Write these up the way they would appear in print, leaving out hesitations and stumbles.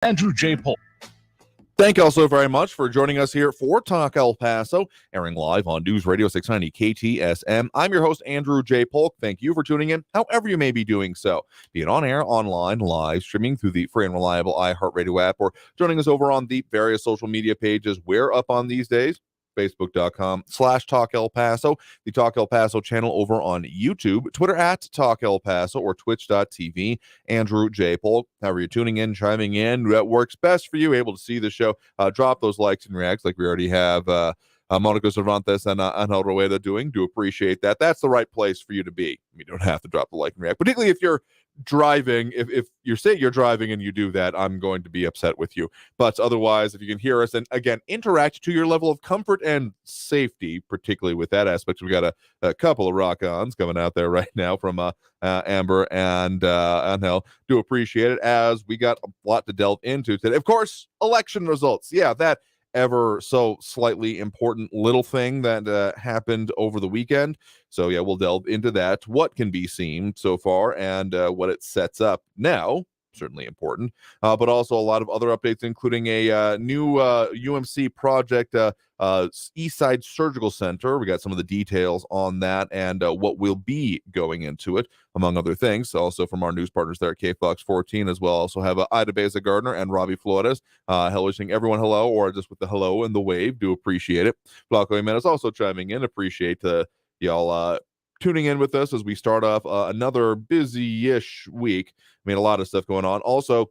Andrew J. Polk. Thank you all so very much for joining us here for Talk El Paso, airing live on News Radio 690 KTSM. I'm your host, Andrew J. Polk. Thank you for tuning in, however you may be doing so, be it on air, online, live, streaming through the free and reliable iHeartRadio app, or joining us over on the various social media pages we're up on these days. Facebook.com/Talk El Paso, the Talk El Paso channel over on YouTube, Twitter at Talk El Paso, or Twitch.tv, Andrew J. Polk. However you're tuning in, chiming in, that works best for you, able to see the show. Drop those likes and reacts like we already have Monica Cervantes and Angel Rueda doing. Do appreciate that. That's the right place for you to be. You don't have to drop the like and react, particularly if you're driving. If you're saying you're driving and you do that, I'm going to be upset with you. But otherwise, if you can hear us and again interact to your level of comfort and safety, particularly with that aspect, we got a couple of rock-ons coming out there right now from Amber and Angel. Do appreciate it, as we got a lot to delve into today. Of course, election results. Yeah, that ever so slightly important little thing that happened over the weekend. So yeah, we'll delve into that, what can be seen so far, and what it sets up now. Certainly important, but also a lot of other updates, including a new UMC project, Eastside Surgical Center. We got some of the details on that and what will be going into it, among other things. Also from our news partners there at KFOX 14 as well. Also have Ida Beza Gardner and Robbie Flores. Wishing everyone hello, or just with the hello and the wave. Do appreciate it. Blanco Jimenez also chiming in. Appreciate y'all tuning in with us as we start off another busy-ish week. I mean, a lot of stuff going on. Also,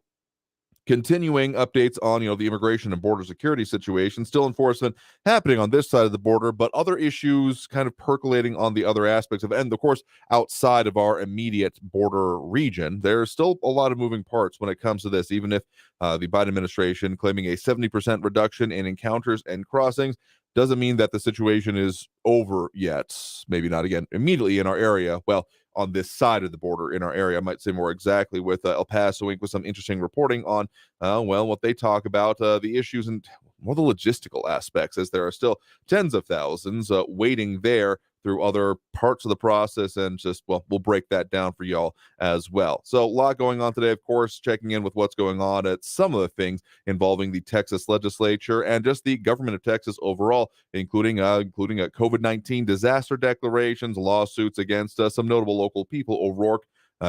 continuing updates on, the immigration and border security situation. Still enforcement happening on this side of the border, but other issues kind of percolating on the other aspects of it. And of course, outside of our immediate border region, there's still a lot of moving parts when it comes to this, even if the Biden administration claiming a 70% reduction in encounters and crossings doesn't mean that the situation is over yet. Maybe not again immediately in our area. Well, on this side of the border in our area, I might say more exactly, with El Paso Inc. with some interesting reporting on, what they talk about, the issues and more the logistical aspects, as there are still tens of thousands waiting there through other parts of the process, and just, we'll break that down for y'all as well. So a lot going on today, of course, checking in with what's going on at some of the things involving the Texas legislature and just the government of Texas overall, including a COVID-19 disaster declarations, lawsuits against some notable local people. O'Rourke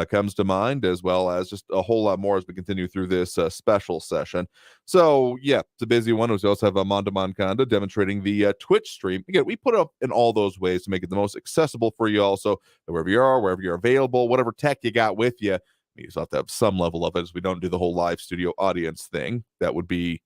comes to mind, as well as just a whole lot more as we continue through this special session. So, yeah, it's a busy one. We also have Amanda Moncada demonstrating the Twitch stream. Again, we put up in all those ways to make it the most accessible for you all. So, wherever you are, wherever you're available, whatever tech you got with you, you just have to have some level of it, as we don't do the whole live studio audience thing. That would be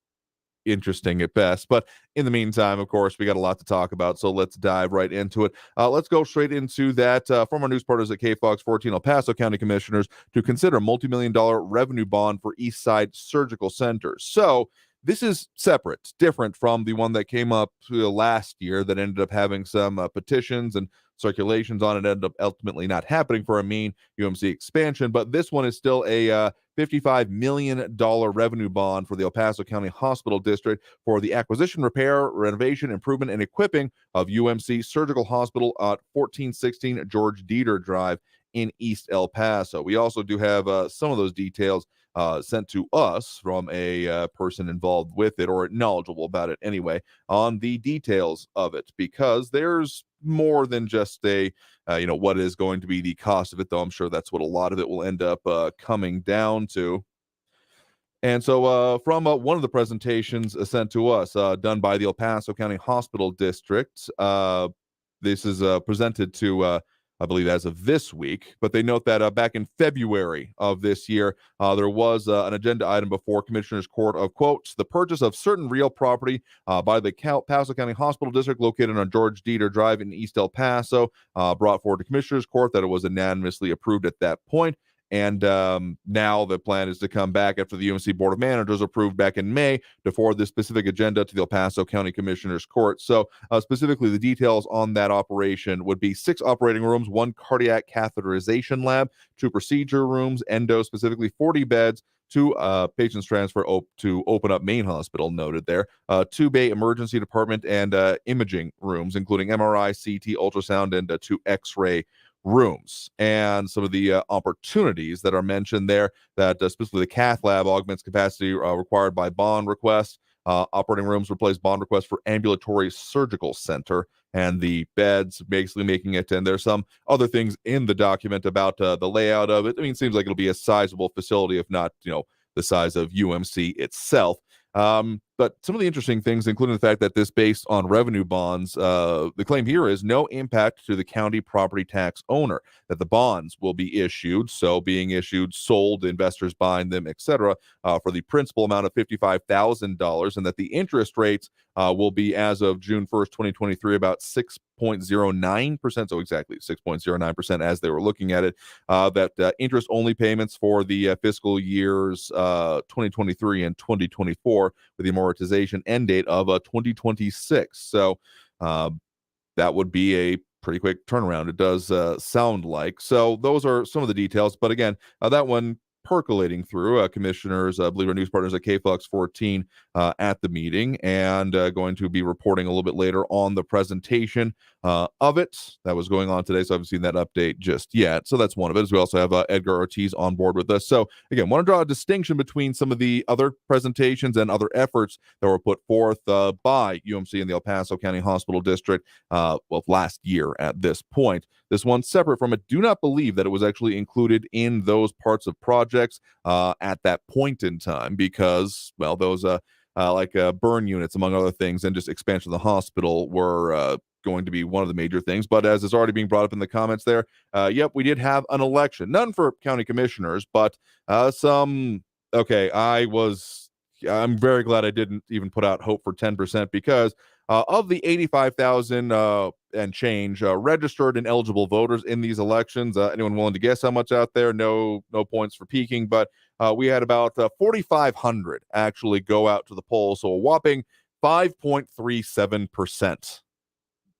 interesting at best. But in the meantime, of course, we got a lot to talk about, so let's dive right into it. Let's go straight into that. Former news partners at KFOX 14 El Paso County Commissioners to consider multi-million-dollar revenue bond for Eastside Surgical Center. So this is separate, different from the one that came up last year that ended up having some petitions and circulations on it, ended up ultimately not happening for a main UMC expansion. But this one is still a $55 million revenue bond for the El Paso County Hospital District for the acquisition, repair, renovation, improvement, and equipping of UMC Surgical Hospital at 1416 George Dieter Drive in East El Paso. We also do have some of those details sent to us from a person involved with it, or knowledgeable about it anyway, on the details of it, because there's more than just a what is going to be the cost of it, though I'm sure that's what a lot of it will end up coming down to. And so from one of the presentations sent to us, done by the El Paso County Hospital District, this is presented to I believe as of this week, but they note that back in February of this year, there was an agenda item before Commissioners Court of, quote, the purchase of certain real property by the Paso County Hospital District located on George Dieter Drive in East El Paso, brought forward to Commissioners Court, that it was unanimously approved at that point. And now the plan is to come back after the UMC Board of Managers approved back in May to forward this specific agenda to the El Paso County Commissioners Court. So specifically, the details on that operation would be 6 operating rooms, 1 cardiac catheterization lab, 2 procedure rooms, endo specifically 40 beds, 2 patients transfer to open up main hospital, noted there, 2-bay emergency department, and imaging rooms, including MRI, CT, ultrasound, and 2 X-ray rooms and some of the opportunities that are mentioned there, that specifically the cath lab augments capacity required by bond request. Operating rooms replace bond request for ambulatory surgical center, and the beds basically making it. And there's some other things in the document about the layout of it. I mean, it seems like it'll be a sizable facility, if not, the size of UMC itself. But some of the interesting things, including the fact that this based on revenue bonds, the claim here is no impact to the county property tax owner, that the bonds will be issued, so being issued, sold, investors buying them, etc., for the principal amount of $55,000, and that the interest rates will be, as of June 1st, 2023, about 6.09%, so exactly 6.09% as they were looking at it, that interest-only payments for the fiscal years 2023 and 2024, with the amortization end date of 2026. So that would be a pretty quick turnaround, it does sound like. So those are some of the details. But again, that one percolating through commissioners, I believe our news partners at KFLX 14 at the meeting, and going to be reporting a little bit later on the presentation of it. That was going on today, so I haven't seen that update just yet. So that's one of it. As we also have Edgar Ortiz on board with us. So again, want to draw a distinction between some of the other presentations and other efforts that were put forth by UMC in the El Paso County Hospital District, last year at this point. This one separate from it. Do not believe that it was actually included in those parts of projects at that point in time, because, well, those burn units, among other things, and just expansion of the hospital were going to be one of the major things. But as is already being brought up in the comments there, yep, we did have an election. None for county commissioners, but some. Okay, I'm very glad I didn't even put out hope for 10%, because of the 85,000 and change registered and eligible voters in these elections, anyone willing to guess how much out there? No points for peeking, but we had about 4,500 actually go out to the polls, so a whopping 5.37%.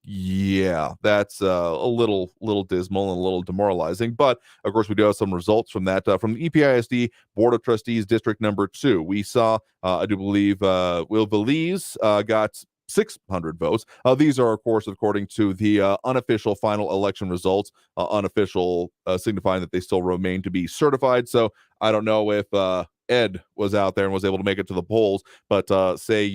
Yeah, that's a little dismal and a little demoralizing. But of course, we do have some results from that. From the EPISD Board of Trustees District Number 2, we saw, I do believe, Will Belize got 600 votes. These are, of course, according to the unofficial final election results, unofficial signifying that they still remain to be certified. So I don't know if Ed was out there and was able to make it to the polls, but say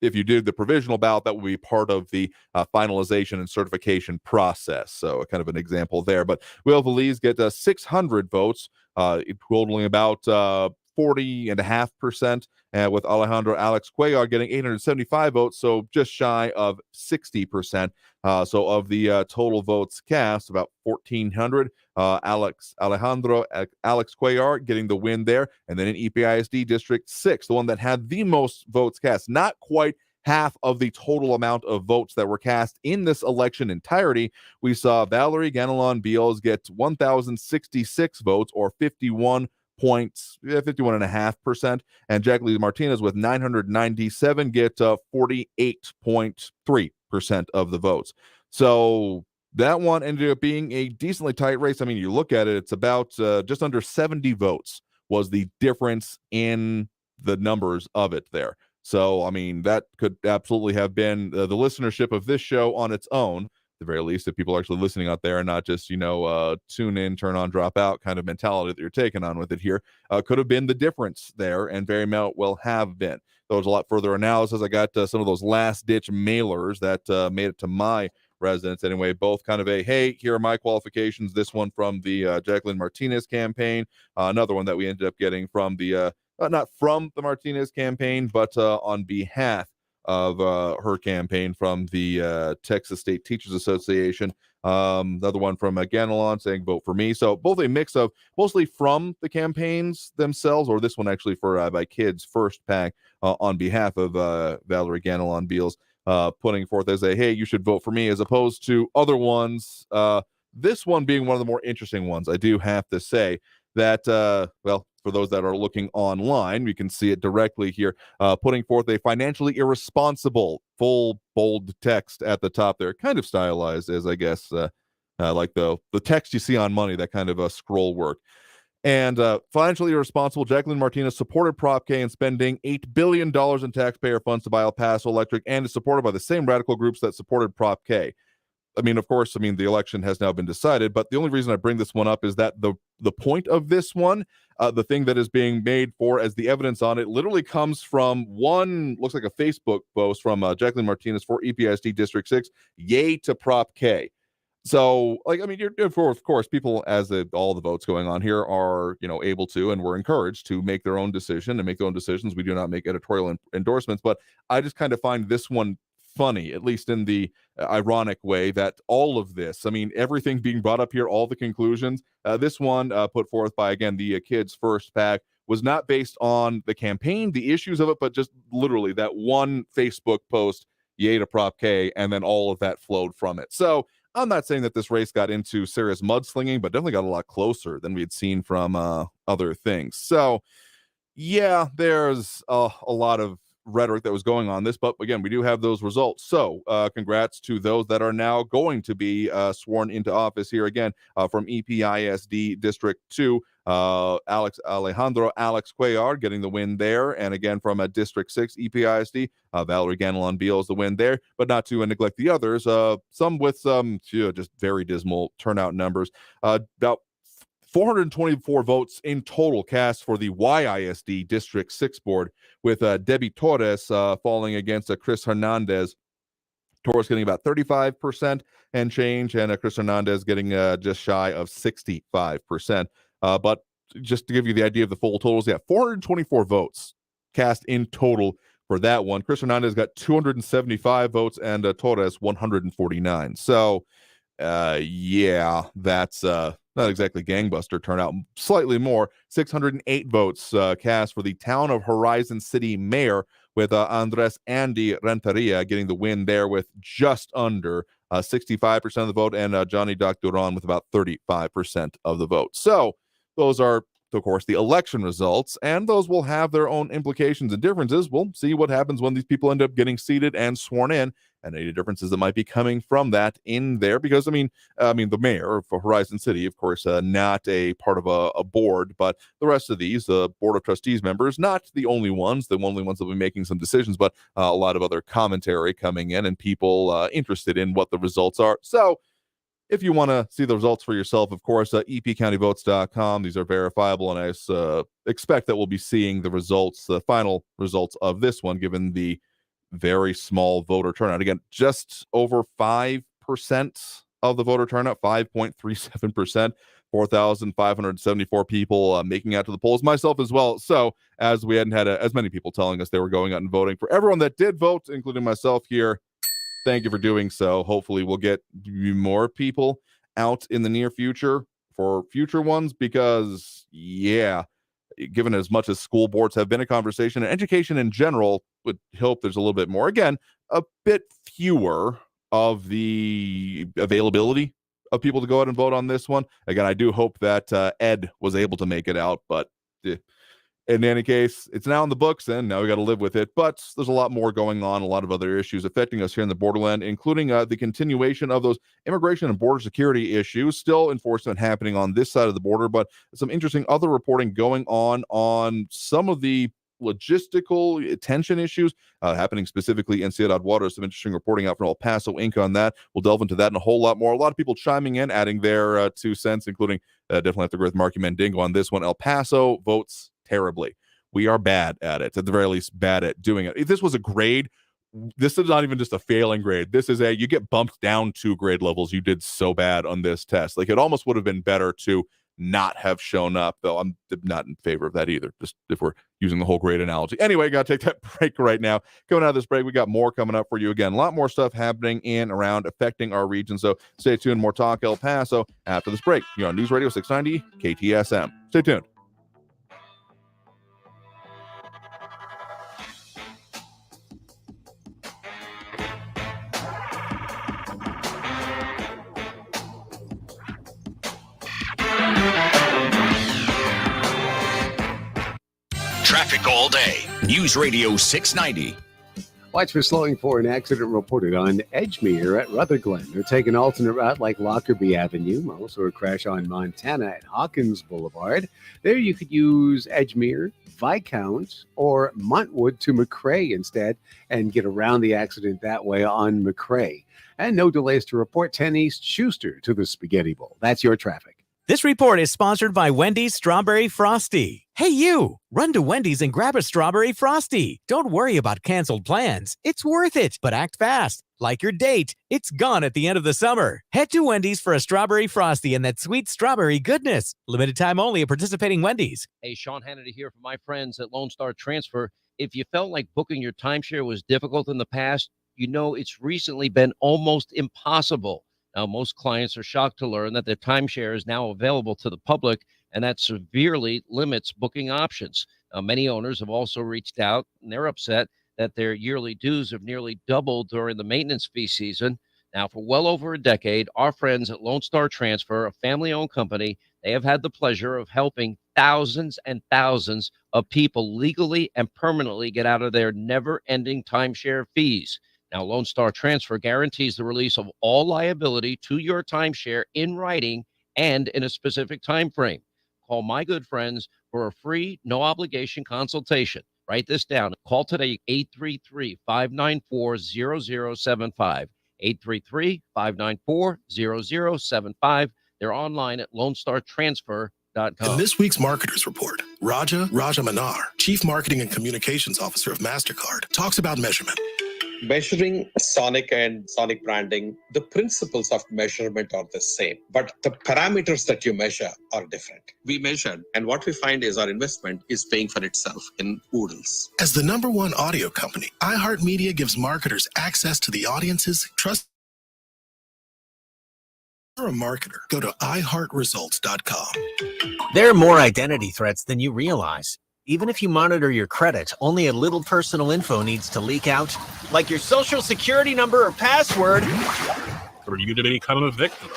if you did the provisional ballot, that would be part of the finalization and certification process. So kind of an example there. But Will Belize get 600 votes, totaling about 40.5%, with Alejandro Alex Cuellar getting 875 votes, so just shy of 60%. So of the total votes cast, about 1,400. Alejandro Alex Cuellar getting the win there. And then in EPISD District 6, the one that had the most votes cast, not quite half of the total amount of votes that were cast in this election entirety, we saw Valerie Ganelon Beals get 1,066 votes, or 51.5%, and Jacqueline Martinez with 997 get 48.3% of the votes. So that one ended up being a decently tight race. I mean, you look at it, it's about just under 70 votes was the difference in the numbers of it there. So, I mean, that could absolutely have been the listenership of this show on its own, at the very least, if people are actually listening out there and not just, tune in, turn on, drop out kind of mentality that you're taking on with it here, could have been the difference there, and very well have been. There was a lot further analysis. I got some of those last-ditch mailers that made it to my residents anyway, both kind of hey, here are my qualifications. This one from the Jacqueline Martinez campaign, another one that we ended up getting from the not from the Martinez campaign, but on behalf of her campaign from the Texas State Teachers Association. Another one from Ganelon saying vote for me. So both a mix of mostly from the campaigns themselves, or this one actually for my kids' first pack on behalf of Valerie Ganelon Beals, putting forth as hey, you should vote for me, as opposed to other ones. This one being one of the more interesting ones, I do have to say that, for those that are looking online, we can see it directly here, putting forth a financially irresponsible, full bold text at the top there, kind of stylized as, I guess, like the text you see on money, that kind of scroll work. And financially irresponsible, Jacqueline Martinez supported Prop K in spending $8 billion in taxpayer funds to buy El Paso Electric, and is supported by the same radical groups that supported Prop K. I mean, of course, the election has now been decided, but the only reason I bring this one up is that the point of this one, the thing that is being made for as the evidence on it, literally comes from one, looks like a Facebook post from Jacqueline Martinez for EPISD District 6, yay to Prop K. So, of course, people, as all the votes going on here, are, able to, and we're encouraged to make their own decision and make their own decisions. We do not make editorial endorsements, but I just kind of find this one funny, at least in the ironic way that all of this, everything being brought up here, all the conclusions, this one put forth by, again, the Kids First PAC was not based on the campaign, the issues of it, but just literally that one Facebook post, yay to Prop K, and then all of that flowed from it. So I'm not saying that this race got into serious mudslinging, but definitely got a lot closer than we had seen from other things. So, yeah, there's a lot of rhetoric that was going on this, but again, we do have those results. So congrats to those that are now going to be sworn into office here again from EPISD District 2. Alejandro Alex Cuellar getting the win there. And again, from District 6 EPISD, Valerie Ganelon Beal is the win there, but not to neglect the others. Some with some just very dismal turnout numbers. About 424 votes in total cast for the YISD District 6 board, with Debbie Torres falling against Chris Hernandez. Torres getting about 35% and change, and Chris Hernandez getting just shy of 65%. But just to give you the idea of the full totals, 424 votes cast in total for that one. Chris Hernandez got 275 votes and Torres 149. So, that's not exactly gangbuster turnout. Slightly more, 608 votes cast for the Town of Horizon City Mayor, with Andres Andy Renteria getting the win there with just under 65% of the vote, and Johnny Doc Duran with about 35% of the vote. So those are, of course, the election results, and those will have their own implications and differences. We'll see what happens when these people end up getting seated and sworn in, and any differences that might be coming from that in there. Because the mayor for Horizon City, of course, not a part of a board, but the rest of these board of trustees members, not the only ones that will be making some decisions, but a lot of other commentary coming in and people interested in what the results are. So if you want to see the results for yourself, of course, epcountyvotes.com. These are verifiable, and I expect that we'll be seeing the results, the final results of this one, given the very small voter turnout. Again, just over 5% of the voter turnout, 5.37%, 4,574 people making out to the polls, myself as well. So, as we hadn't had as many people telling us they were going out and voting, for everyone that did vote, including myself here, thank you for doing so. Hopefully we'll get more people out in the near future for future ones, because, given as much as school boards have been a conversation, and education in general, would hope there's a little bit more. Again, a bit fewer of the availability of people to go out and vote on this one. Again, I do hope that Ed was able to make it out, but in any case, it's now in the books, and now we got to live with it. But there's a lot more going on, a lot of other issues affecting us here in the borderland, including the continuation of those immigration and border security issues. Still enforcement happening on this side of the border, but some interesting other reporting going on some of the logistical tension issues happening specifically in Ciudad Juarez. Some interesting reporting out from El Paso Inc. on that. We'll delve into that and a whole lot more. A lot of people chiming in, adding their 2 cents, including definitely have to agree with Marky Mandingo on this one. El Paso votes terribly. We are bad at it, at the very least bad at doing it. If this was a grade, this is not even just a failing grade. This is you get bumped down 2 grade levels. You did so bad on this test. Like, it almost would have been better to not have shown up, though I'm not in favor of that either, just if we're using the whole grade analogy. Anyway, got to take that break right now. Coming out of this break, we got more coming up for you. Again, a lot more stuff happening in, around, affecting our region, so stay tuned. More Talk El Paso after this break. You're on News Radio 690 KTSM. Stay tuned. Traffic all day. News Radio 690. Watch for slowing for an accident reported on Edgemere at Rutherglen, or take an alternate route like Lockerbie Avenue. Also a crash on Montana at Hawkins Boulevard. There you could use Edgemere, Viscount, or Montwood to McRae instead and get around the accident that way on McRae. And no delays to report 10 East Schuster to the Spaghetti Bowl. That's your traffic. This report is sponsored by Wendy's Strawberry Frosty. Hey, you! Run to Wendy's and grab a Strawberry Frosty. Don't worry about canceled plans. It's worth it, but act fast. Like your date, it's gone at the end of the summer. Head to Wendy's for a Strawberry Frosty and that sweet strawberry goodness. Limited time only at participating Wendy's. Hey, Sean Hannity here from my friends at Lone Star Transfer. If you felt like booking your timeshare was difficult in the past, you know it's recently been almost impossible. Now, most clients are shocked to learn that their timeshare is now available to the public, and that severely limits booking options. Many owners have also reached out, and they're upset that their yearly dues have nearly doubled during the maintenance fee season. Now, for well over a decade, our friends at Lone Star Transfer, a family-owned company, they have had the pleasure of helping thousands and thousands of people legally and permanently get out of their never-ending timeshare fees. Now, Lone Star Transfer guarantees the release of all liability to your timeshare in writing and in a specific time frame. Call my good friends for a free, no-obligation consultation. Write this down. Call today, 833-594-0075. 833-594-0075. They're online at LoneStarTransfer.com. In this week's Marketers Report, Raja Manar, Chief Marketing and Communications Officer of MasterCard, talks about measurement. Measuring sonic and sonic branding, the principles of measurement are the same, but the parameters that you measure are different. We measured, and what we find is our investment is paying for itself in oodles. As the #1 audio company, iHeartMedia gives marketers access to the audience's trust. If you're a marketer, go to iHeartResults.com. There are more identity threats than you realize. Even if you monitor your credit, only a little personal info needs to leak out, like your social security number or password. Are you going to become a victim?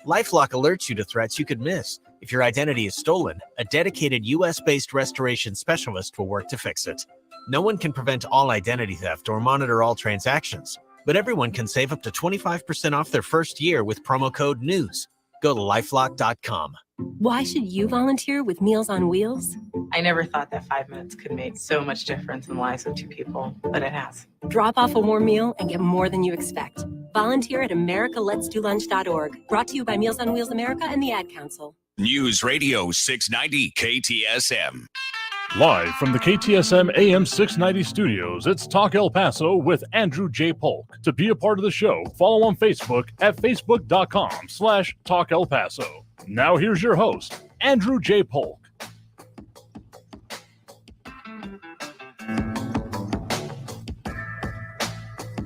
LifeLock alerts you to threats you could miss. If your identity is stolen, a dedicated U.S.-based restoration specialist will work to fix it. No one can prevent all identity theft or monitor all transactions, but everyone can save up to 25% off their first year with promo code NEWS. Go to lifelock.com. Why should you volunteer with Meals on Wheels? I never thought that 5 minutes could make so much difference in the lives of two people, but it has. Drop off a warm meal and get more than you expect. Volunteer at americaletsdolunch.org. Brought to you by Meals on Wheels America and the Ad Council. News Radio 690 KTSM. Live from the KTSM AM 690 studios, it's Talk El Paso with Andrew J. Polk. To be a part of the show, follow on Facebook at facebook.com/Talk El Paso. Now here's your host, Andrew J. Polk.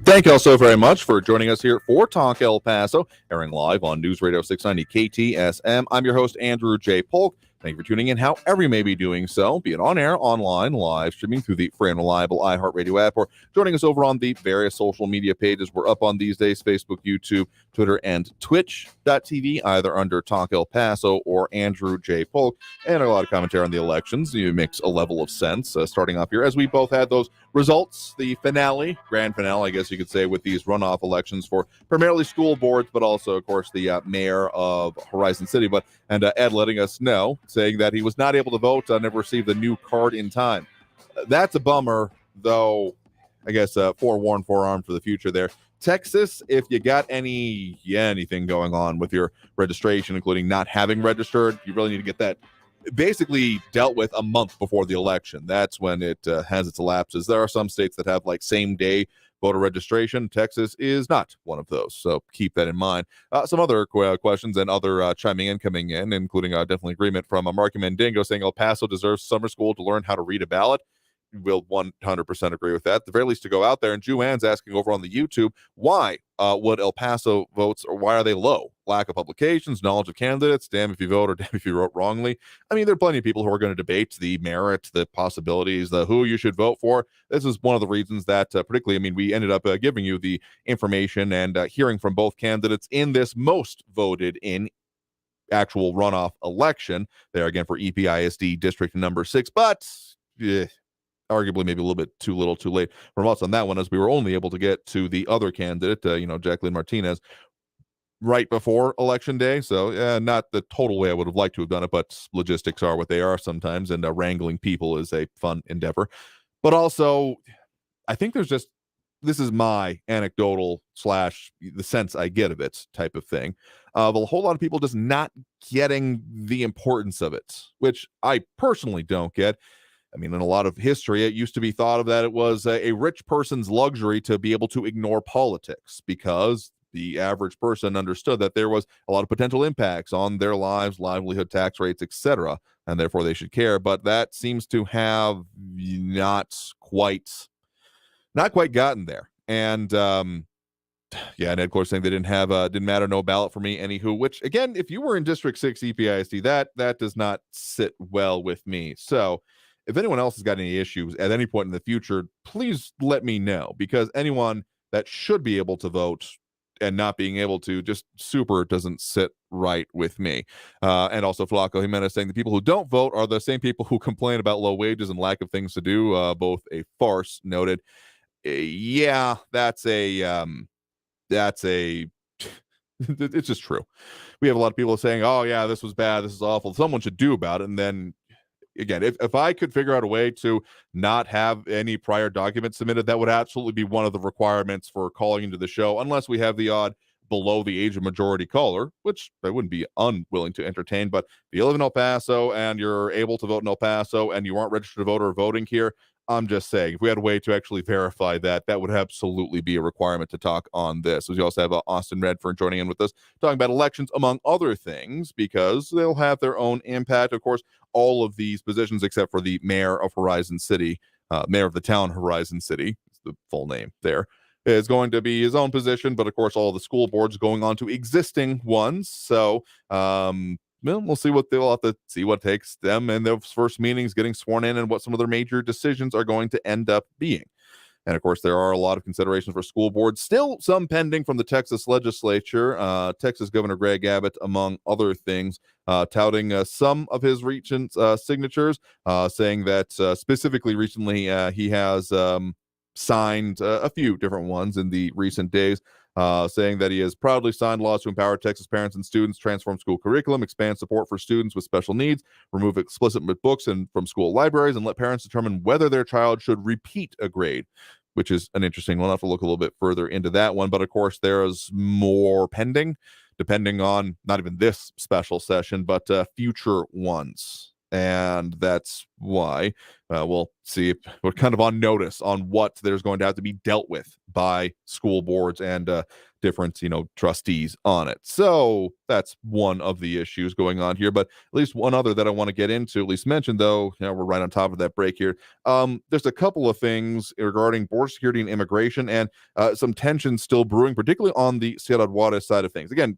Thank you all so very much for joining us here for Talk El Paso, airing live on News Radio 690 KTSM. I'm your host, Andrew J. Polk. Thank you for tuning in, however you may be doing so, be it on air, online, live streaming through the free and reliable iHeartRadio app, or joining us over on the various social media pages we're up on these days: Facebook, YouTube, Twitter, and Twitch.tv, either under Talk El Paso or Andrew J. Polk. And a lot of commentary on the elections. It makes a level of sense. Starting off here, as we both had those results, the finale, grand finale, I guess you could say, with these runoff elections for primarily school boards, but also, of course, the mayor of Horizon City. And Ed letting us know, saying that he was not able to vote, never received the new card in time. That's a bummer, though. I guess forewarned, forearmed for the future there. Texas, if you got anything going on with your registration, including not having registered, you really need to get that basically dealt with a month before the election. That's when it has its lapses. There are some states that have like same day voter registration. Texas is not one of those, so keep that in mind. Some other questions and other coming in, including definitely agreement from Marky Mandingo saying El Paso deserves summer school to learn how to read a ballot. We'll 100% agree with that. At the very least, to go out there. And Juan's asking over on the YouTube, why would El Paso votes, or why are they low? Lack of publications, knowledge of candidates, damn if you vote or damn if you wrote wrongly. I mean, there are plenty of people who are going to debate the merit, the possibilities, the who you should vote for. This is one of the reasons that particularly, we ended up giving you the information and hearing from both candidates in this most voted in actual runoff election. There again for EPISD District number 6, but arguably maybe a little bit too little too late from us on that one, as we were only able to get to the other candidate, Jacqueline Martinez, right before Election Day. So, not the total way I would have liked to have done it, but logistics are what they are sometimes, and wrangling people is a fun endeavor. But also, I think this is my anecdotal / the sense I get of it type of thing, of a whole lot of people just not getting the importance of it, which I personally don't get. I mean, in a lot of history, it used to be thought of that it was a rich person's luxury to be able to ignore politics, because the average person understood that there was a lot of potential impacts on their lives, livelihood, tax rates, etc., and therefore they should care. But that seems to have not quite gotten there. And and Ed Clore saying they didn't matter, no ballot for me, anywho, which again, if you were in District 6 EPISD, that does not sit well with me. So if anyone else has got any issues at any point in the future, please let me know, because anyone that should be able to vote and not being able to just super doesn't sit right with me. And also Flaco Jimenez saying the people who don't vote are the same people who complain about low wages and lack of things to do. Both a farce, noted. Yeah, that's a it's just true. We have a lot of people saying, oh yeah, this was bad, this is awful, someone should do about it. And then again, if I could figure out a way to not have any prior documents submitted, that would absolutely be one of the requirements for calling into the show, unless we have the odd below the age of majority caller, which I wouldn't be unwilling to entertain. But if you live in El Paso and you're able to vote in El Paso and you aren't registered to vote or voting here, I'm just saying, if we had a way to actually verify that would absolutely be a requirement to talk on this. We also have Austin Redford joining in with us, talking about elections, among other things, because they'll have their own impact. Of course, all of these positions, except for the mayor of Horizon City, mayor of the town Horizon City, is the full name there, is going to be his own position. But of course, all the school boards going on to existing ones. So, we'll see we'll have to see what takes them and those first meetings getting sworn in, and what some of their major decisions are going to end up being. And of course, there are a lot of considerations for school boards, still some pending from the Texas legislature. Texas Governor Greg Abbott, among other things, touting some of his recent signatures, saying that specifically recently he has signed a few different ones in the recent days, saying that he has proudly signed laws to empower Texas parents and students, transform school curriculum, expand support for students with special needs, remove explicit books from school libraries, and let parents determine whether their child should repeat a grade, which is an interesting one. I'll have to look a little bit further into that one. But of course, there is more pending, depending on not even this special session, but future ones. And that's why we'll see if we're kind of on notice on what there's going to have to be dealt with by school boards and different, trustees on it. So that's one of the issues going on here. But at least one other that I want to get into, at least mention, though, we're right on top of that break here. There's a couple of things regarding border security and immigration, and some tensions still brewing, particularly on the Ciudad Juarez side of things. Again,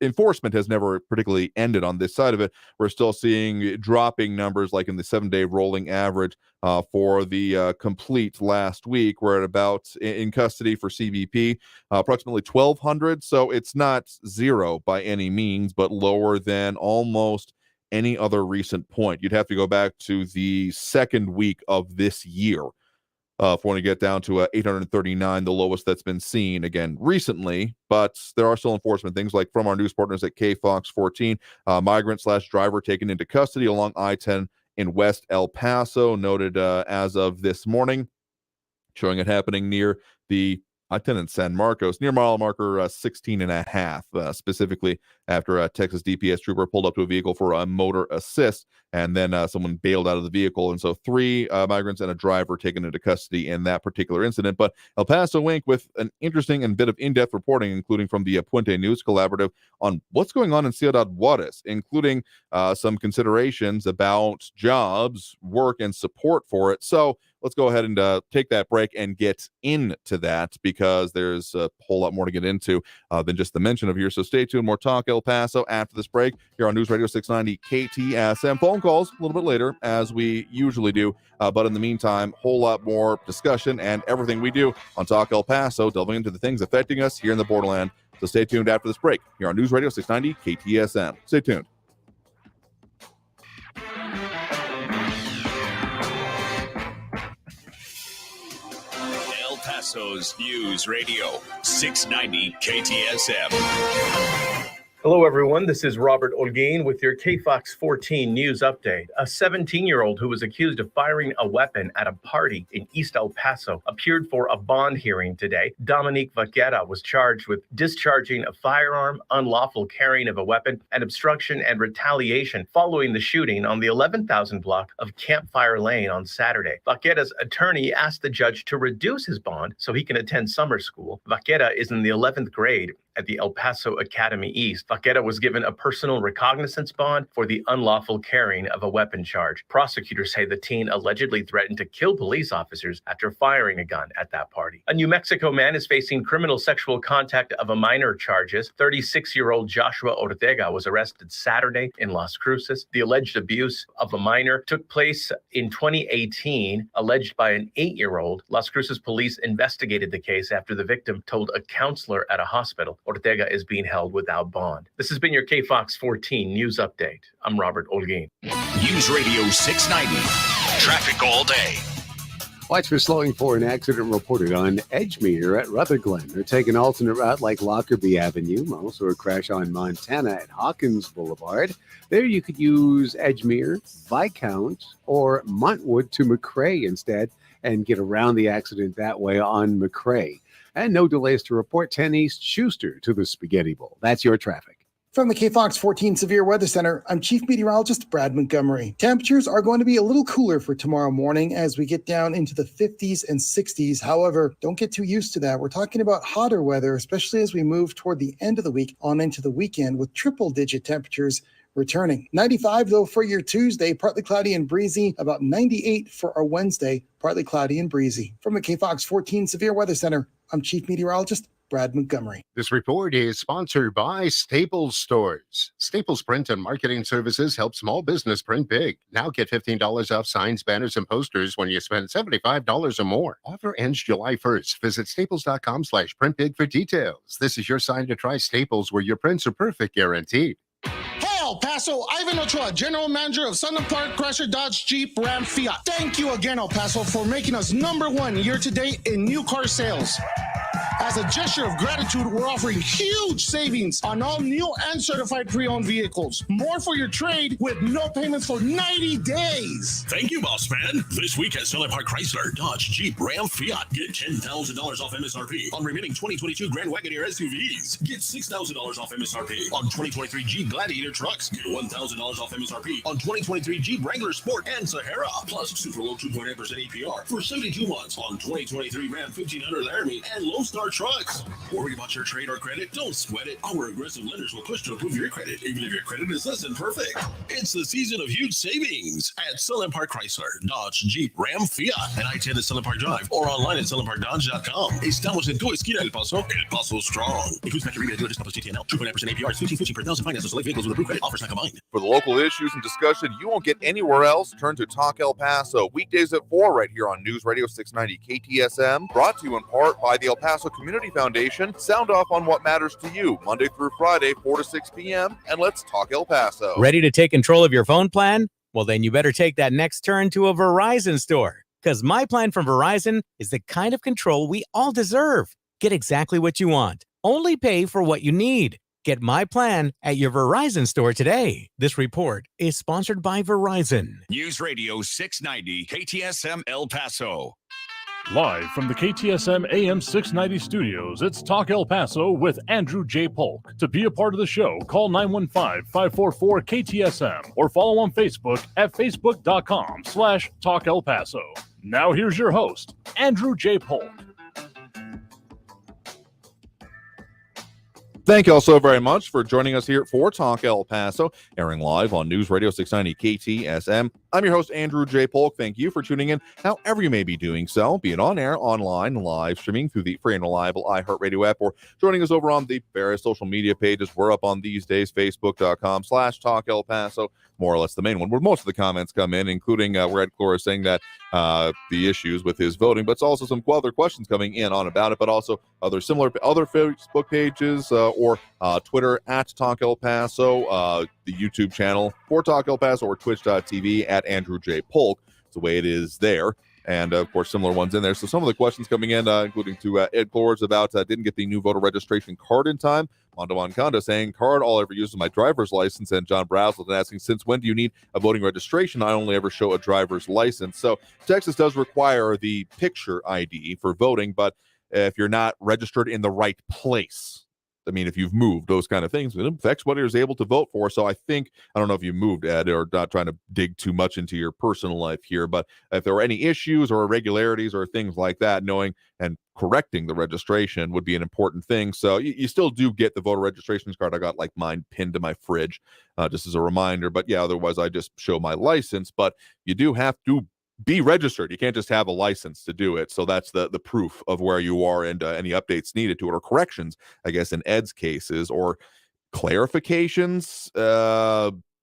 enforcement has never particularly ended on this side of it. We're still seeing dropping numbers, like in the 7-day rolling average for the complete last week. We're at about, in custody for CBP, approximately 1,200. So it's not zero by any means, but lower than almost any other recent point. You'd have to go back to the second week of this year for when you get down to 839, the lowest that's been seen again recently. But there are still enforcement things, like from our news partners at KFOX 14, migrant/driver taken into custody along I-10 in West El Paso, noted as of this morning, showing it happening near the I-10 in San Marcos, near mile marker 16 and a half, specifically after a Texas DPS trooper pulled up to a vehicle for a motor assist, and then someone bailed out of the vehicle. And so 3 migrants and a driver taken into custody in that particular incident. But El Paso Inc. with an interesting and bit of in-depth reporting, including from the Puente News Collaborative, on what's going on in Ciudad Juarez, including some considerations about jobs, work, and support for it. So let's go ahead and take that break and get into that, because there's a whole lot more to get into than just the mention of here. So stay tuned. More Talk El Paso after this break here on News Radio 690 KTSM. Phone calls a little bit later, as we usually do. But in the meantime, whole lot more discussion and everything we do on Talk El Paso, delving into the things affecting us here in the borderland. So stay tuned after this break here on News Radio 690 KTSM. Stay tuned. Paso's News Radio 690 KTSM. Hello, everyone. This is Robert Olguin with your KFOX 14 news update. A 17-year-old who was accused of firing a weapon at a party in East El Paso appeared for a bond hearing today. Dominique Vaquera was charged with discharging a firearm, unlawful carrying of a weapon, and obstruction and retaliation following the shooting on the 11,000 block of Campfire Lane on Saturday. Vaquera's attorney asked the judge to reduce his bond so he can attend summer school. Vaquera is in the 11th grade at the El Paso Academy East. Vaquera was given a personal recognizance bond for the unlawful carrying of a weapon charge. Prosecutors say the teen allegedly threatened to kill police officers after firing a gun at that party. A New Mexico man is facing criminal sexual contact of a minor charges. 36-year-old Joshua Ortega was arrested Saturday in Las Cruces. The alleged abuse of a minor took place in 2018, alleged by an 8-year-old. Las Cruces police investigated the case after the victim told a counselor at a hospital. Ortega is being held without bond. This has been your KFOX 14 news update. I'm Robert Olguin. News Radio 690. Traffic all day. Watch for slowing for an accident reported on Edgemere at Rutherglen. They're taking an alternate route like Lockerbie Avenue. Also a crash on Montana at Hawkins Boulevard. There you could use Edgemere, Viscount, or Montwood to McRae instead and get around the accident that way on McRae. And no delays to report. 10 East Schuster to the Spaghetti Bowl. That's your traffic. From the KFOX 14 Severe Weather Center, I'm Chief Meteorologist Brad Montgomery. Temperatures are going to be a little cooler for tomorrow morning as we get down into the 50s and 60s. However, don't get too used to that. We're talking about hotter weather, especially as we move toward the end of the week on into the weekend with triple-digit temperatures returning. 95, though, for your Tuesday, partly cloudy and breezy. About 98 for our Wednesday, partly cloudy and breezy. From the KFOX 14 Severe Weather Center, I'm Chief Meteorologist Brad Montgomery. This report is sponsored by Staples Stores. Staples Print and Marketing Services help small business print big. Now get $15 off signs, banners, and posters when you spend $75 or more. Offer ends July 1st. Visit staples.com/printbig for details. This is your sign to try Staples, where your prints are perfect, guaranteed. El Paso, Ivan Ochoa, General Manager of Sunland Park, Chrysler, Dodge, Jeep, Ram, Fiat. Thank you again, El Paso, for making us #1 year-to-date in new car sales. As a gesture of gratitude, we're offering huge savings on all new and certified pre-owned vehicles. More for your trade with no payments for 90 days. Thank you, boss man. This week at Sunland Park Chrysler, Dodge, Jeep, Ram, Fiat. Get $10,000 off MSRP on remaining 2022 Grand Wagoneer SUVs. Get $6,000 off MSRP on 2023 Jeep Gladiator trucks. Get $1,000 off MSRP on 2023 Jeep Wrangler Sport and Sahara. Plus super low 2.8% APR for 72 months on 2023 Ram 1500 Laramie and Lone Star trucks. Worried about your trade or credit? Don't sweat it. Our aggressive lenders will push to improve your credit, even if your credit is less than perfect. It's the season of huge savings at Sunland Park Chrysler, Dodge, Jeep, Ram, Fiat, and I-10 at Sunland Park Drive, or online at sunlandparkdodge.com. Estamos en tu esquina, El Paso. El Paso strong. Includes factory rebate dealer discount plus GTNL. 2.9% APR is $15.50 per thousand finance. Select vehicles with approved credit. Offers not combined. For the local issues and discussion you won't get anywhere else, turn to Talk El Paso. Weekdays at 4 right here on News Radio 690 KTSM. Brought to you in part by the El Paso Community Foundation. Sound off on what matters to you, Monday through Friday, 4 to 6 p.m. And let's talk El Paso. Ready to take control of your phone plan? Well, then you better take that next turn to a Verizon store. Because my plan from Verizon is the kind of control we all deserve. Get exactly what you want. Only pay for what you need. Get my plan at your Verizon store today. This report is sponsored by Verizon. News Radio 690 KTSM El Paso. Live from the KTSM AM 690 studios, it's Talk El Paso with Andrew J. Polk. To be a part of the show, call 915-544-KTSM or follow on Facebook at facebook.com/Talk El Paso. Now here's your host, Andrew J. Polk. Thank you all so very much for joining us here for Talk El Paso, airing live on News Radio 690 KTSM. I'm your host, Andrew J. Polk. Thank you for tuning in, however you may be doing so, be it on air, online, live streaming through the free and reliable iHeartRadio app, or joining us over on the various social media pages. We're up on these days, facebook.com/Talk El Paso, more or less the main one, where most of the comments come in, including Red Clora saying that the issues with his voting, but it's also some other questions coming in on about it, but also other Facebook pages or Twitter at Talk El Paso, the YouTube channel for Talk El Paso, or twitch.tv at Andrew J. Polk. It's the way it is there. And of course, similar ones in there. So some of the questions coming in, including to Ed Clores about didn't get the new voter registration card in time. Mondo Moncada saying, card all I ever use is my driver's license. And John Brazelton asking, since when do you need a voting registration? I only ever show a driver's license. So Texas does require the picture ID for voting, but if you're not registered in the right place, I mean, if you've moved, those kind of things, it affects what you're able to vote for. So I think, I don't know if you moved, Ed, or not trying to dig too much into your personal life here, but if there were any issues or irregularities or things like that, knowing and correcting the registration would be an important thing. So you still do get the voter registration card. I got like mine pinned to my fridge, just as a reminder. But yeah, otherwise I just show my license. But you do have to be registered. You can't just have a license to do it. So that's the proof of where you are, and any updates needed to it, or corrections, I guess, in Ed's cases, or clarifications,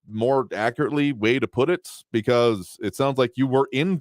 more accurately way to put it, because it sounds like you were in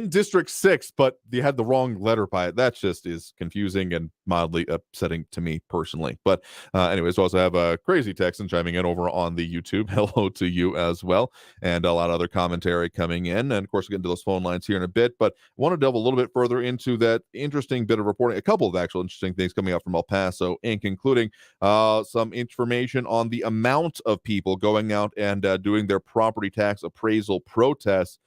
District 6, but you had the wrong letter by it. That just is confusing and mildly upsetting to me personally. But anyways, we also have a Crazy Texan chiming in over on the YouTube. Hello to you as well. And a lot of other commentary coming in. And of course, we'll get into those phone lines here in a bit. But I want to delve a little bit further into that interesting bit of reporting. A couple of actual interesting things coming out from El Paso Inc., including some information on the amount of people going out and doing their property tax appraisal protests.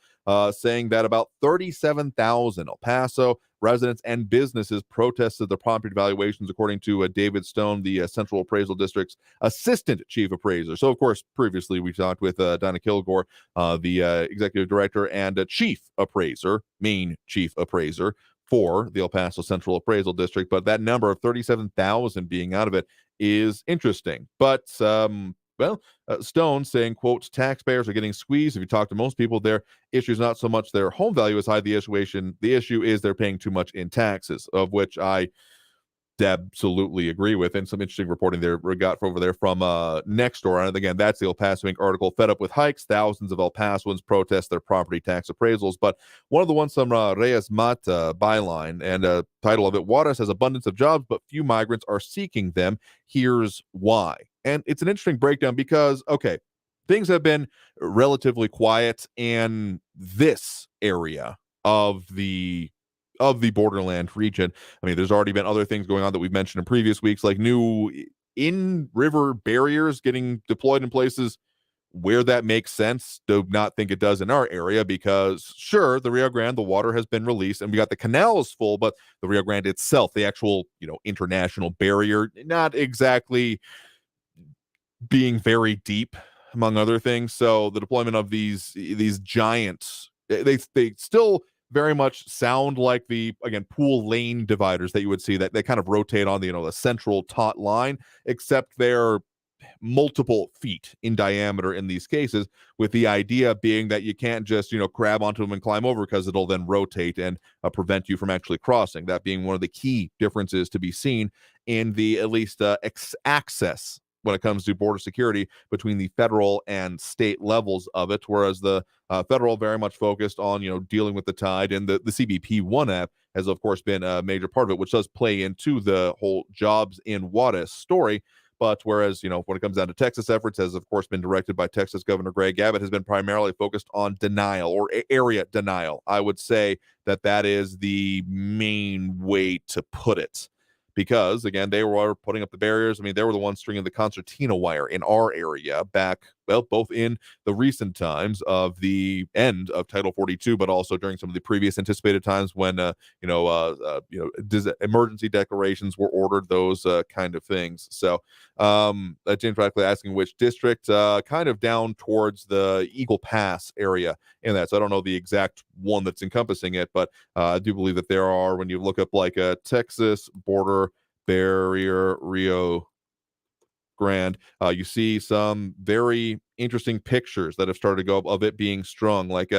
Saying that about 37,000 El Paso residents and businesses protested the property valuations, according to David Stone, the Central Appraisal District's assistant chief appraiser. So, of course, previously we talked with Donna Kilgore, the executive director and chief appraiser, main chief appraiser for the El Paso Central Appraisal District. But that number of 37,000 being out of it is interesting. But Stone saying, quote, taxpayers are getting squeezed. If you talk to most people, their issue is not so much their home value as high. The issue is they're paying too much in taxes, of which I absolutely agree with. And some interesting reporting there we got over there from Nextdoor. And again, that's the El Paso Inc. article. Fed up with hikes, thousands of El Pasoans protest their property tax appraisals. But one of the ones from Reyes Mata byline, and title of it, Juarez has abundance of jobs, but few migrants are seeking them. Here's why. And it's an interesting breakdown because, okay, things have been relatively quiet in this area of the borderland region. I mean, there's already been other things going on that we've mentioned in previous weeks, like new in-river barriers getting deployed in places where that makes sense. Do not think it does in our area, because sure, the Rio Grande, the water has been released and we got the canals full, but the Rio Grande itself, the actual, international barrier, not exactly being very deep, among other things. So the deployment of these giants, they still very much sound like the, again, pool lane dividers that you would see that they kind of rotate on the central taut line, except they're multiple feet in diameter in these cases, with the idea being that you can't just grab onto them and climb over, because it'll then rotate and prevent you from actually crossing. That being one of the key differences to be seen in the at least access when it comes to border security between the federal and state levels of it, whereas the federal very much focused on dealing with the tide, and the CBP One app has of course been a major part of it, which does play into the whole jobs in Juarez story. But whereas when it comes down to Texas efforts, has of course been directed by Texas Governor Greg Abbott, has been primarily focused on denial, or area denial. I would say that is the main way to put it. Because, again, they were putting up the barriers. I mean, they were the ones stringing the concertina wire in our area back, both in the recent times of the end of Title 42, but also during some of the previous anticipated times when, emergency declarations were ordered, those kind of things. So, James Radcliffe asking which district, kind of down towards the Eagle Pass area in that. So I don't know the exact one that's encompassing it, but I do believe that there are, when you look up like a Texas border barrier Rio Grande, you see some very interesting pictures that have started to go up of it being strung. Like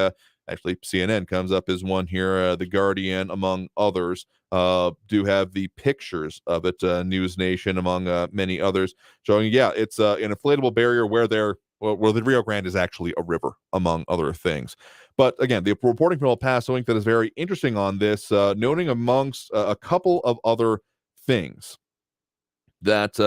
actually CNN comes up as one here, The Guardian among others do have the pictures of it, News Nation among many others, showing it's an inflatable barrier where the Rio Grande is actually a river, among other things. But again, the reporting from El Paso Inc. that is very interesting on this, noting amongst a couple of other things that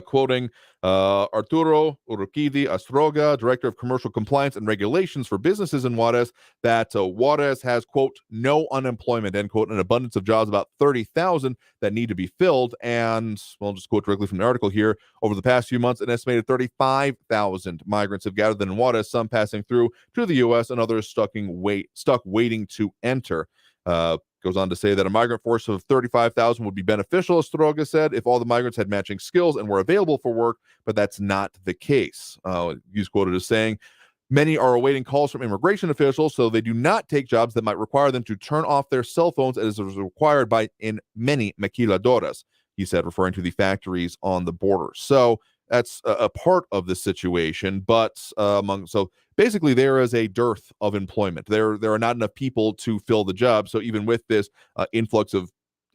quoting Arturo Urquidi Astroga, Director of Commercial Compliance and Regulations for Businesses in Juarez, that Juarez has, quote, no unemployment, end quote, an abundance of jobs, about 30,000 that need to be filled. And well, I'll just quote directly from the article here. Over the past few months, an estimated 35,000 migrants have gathered in Juarez, some passing through to the U.S. and others stuck waiting to enter. Goes on to say that a migrant force of 35,000 would be beneficial, Astroga said, if all the migrants had matching skills and were available for work, but that's not the case. He's quoted as saying, many are awaiting calls from immigration officials, so they do not take jobs that might require them to turn off their cell phones as is required in many maquiladoras, he said, referring to the factories on the border. So that's a part of the situation, but so basically there is a dearth of employment. There are not enough people to fill the job. So even with this influx of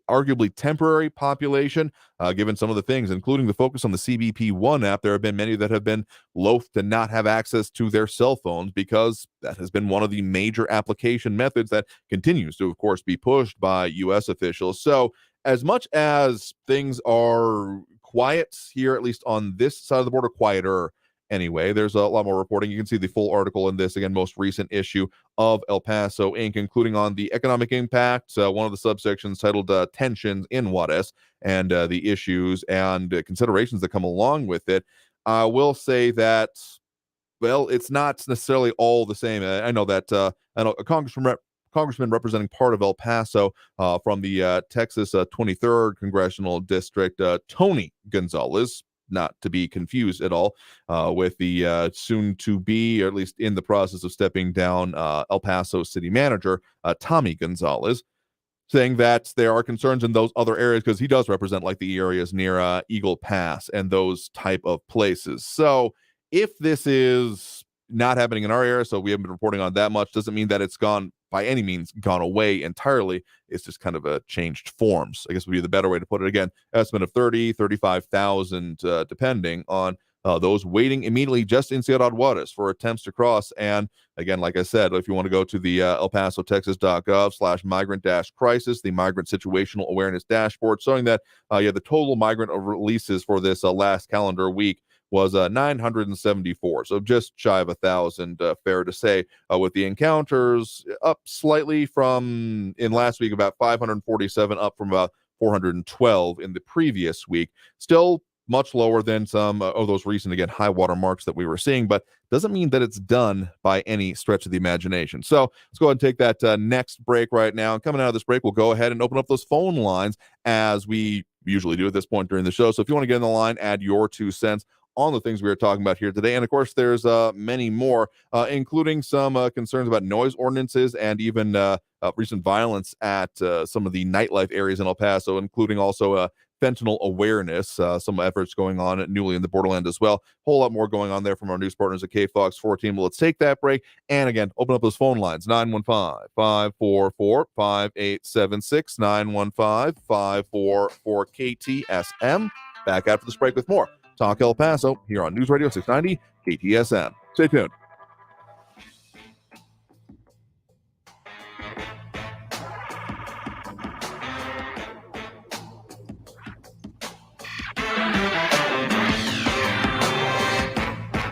arguably temporary population, given some of the things, including the focus on the CBP One app, there have been many that have been loath to not have access to their cell phones because that has been one of the major application methods that continues to, of course, be pushed by U.S. officials. So as much as things are quiet here, at least on this side of the border, quieter anyway, there's a lot more reporting. You can see the full article in this, again, most recent issue of El Paso Inc., including on the economic impact, one of the subsections titled Tensions in Juarez, and the issues and considerations that come along with it. I will say that, well, it's not necessarily all the same. I know that I know a congressman representing part of El Paso from the Texas 23rd Congressional District, Tony Gonzalez, not to be confused at all with the soon-to-be, or at least in the process of stepping down, El Paso City Manager, Tommy Gonzalez, saying that there are concerns in those other areas because he does represent like the areas near Eagle Pass and those type of places. So if this is not happening in our area, so we haven't been reporting on that much, doesn't mean that it's gone by any means gone away entirely. It's just kind of a changed forms, I guess would be the better way to put it. Again, estimate of 35,000 depending on those waiting immediately just in Ciudad Juarez for attempts to cross. And again, like I said, if you want to go to the elpasotexas.gov/migrant-crisis, the migrant situational awareness dashboard, showing that the total migrant releases for this last calendar week was 974, so just shy of 1,000, fair to say, with the encounters up slightly from in last week, about 547, up from about 412 in the previous week. Still much lower than some of those recent, again, high water marks that we were seeing, but doesn't mean that it's done by any stretch of the imagination. So let's go ahead and take that next break right now. And coming out of this break, we'll go ahead and open up those phone lines as we usually do at this point during the show. So if you want to get in the line, add your 2 cents on the things we are talking about here today. And of course, there's many more, including some concerns about noise ordinances and even recent violence at some of the nightlife areas in El Paso, including also fentanyl awareness, some efforts going on newly in the borderland as well. Whole lot more going on there from our news partners at KFOX 14. Well, let's take that break. And again, open up those phone lines, 915-544-5876, 915-544-KTSM. Back after this break with more Talk El Paso here on News Radio 690 KTSM. Stay tuned.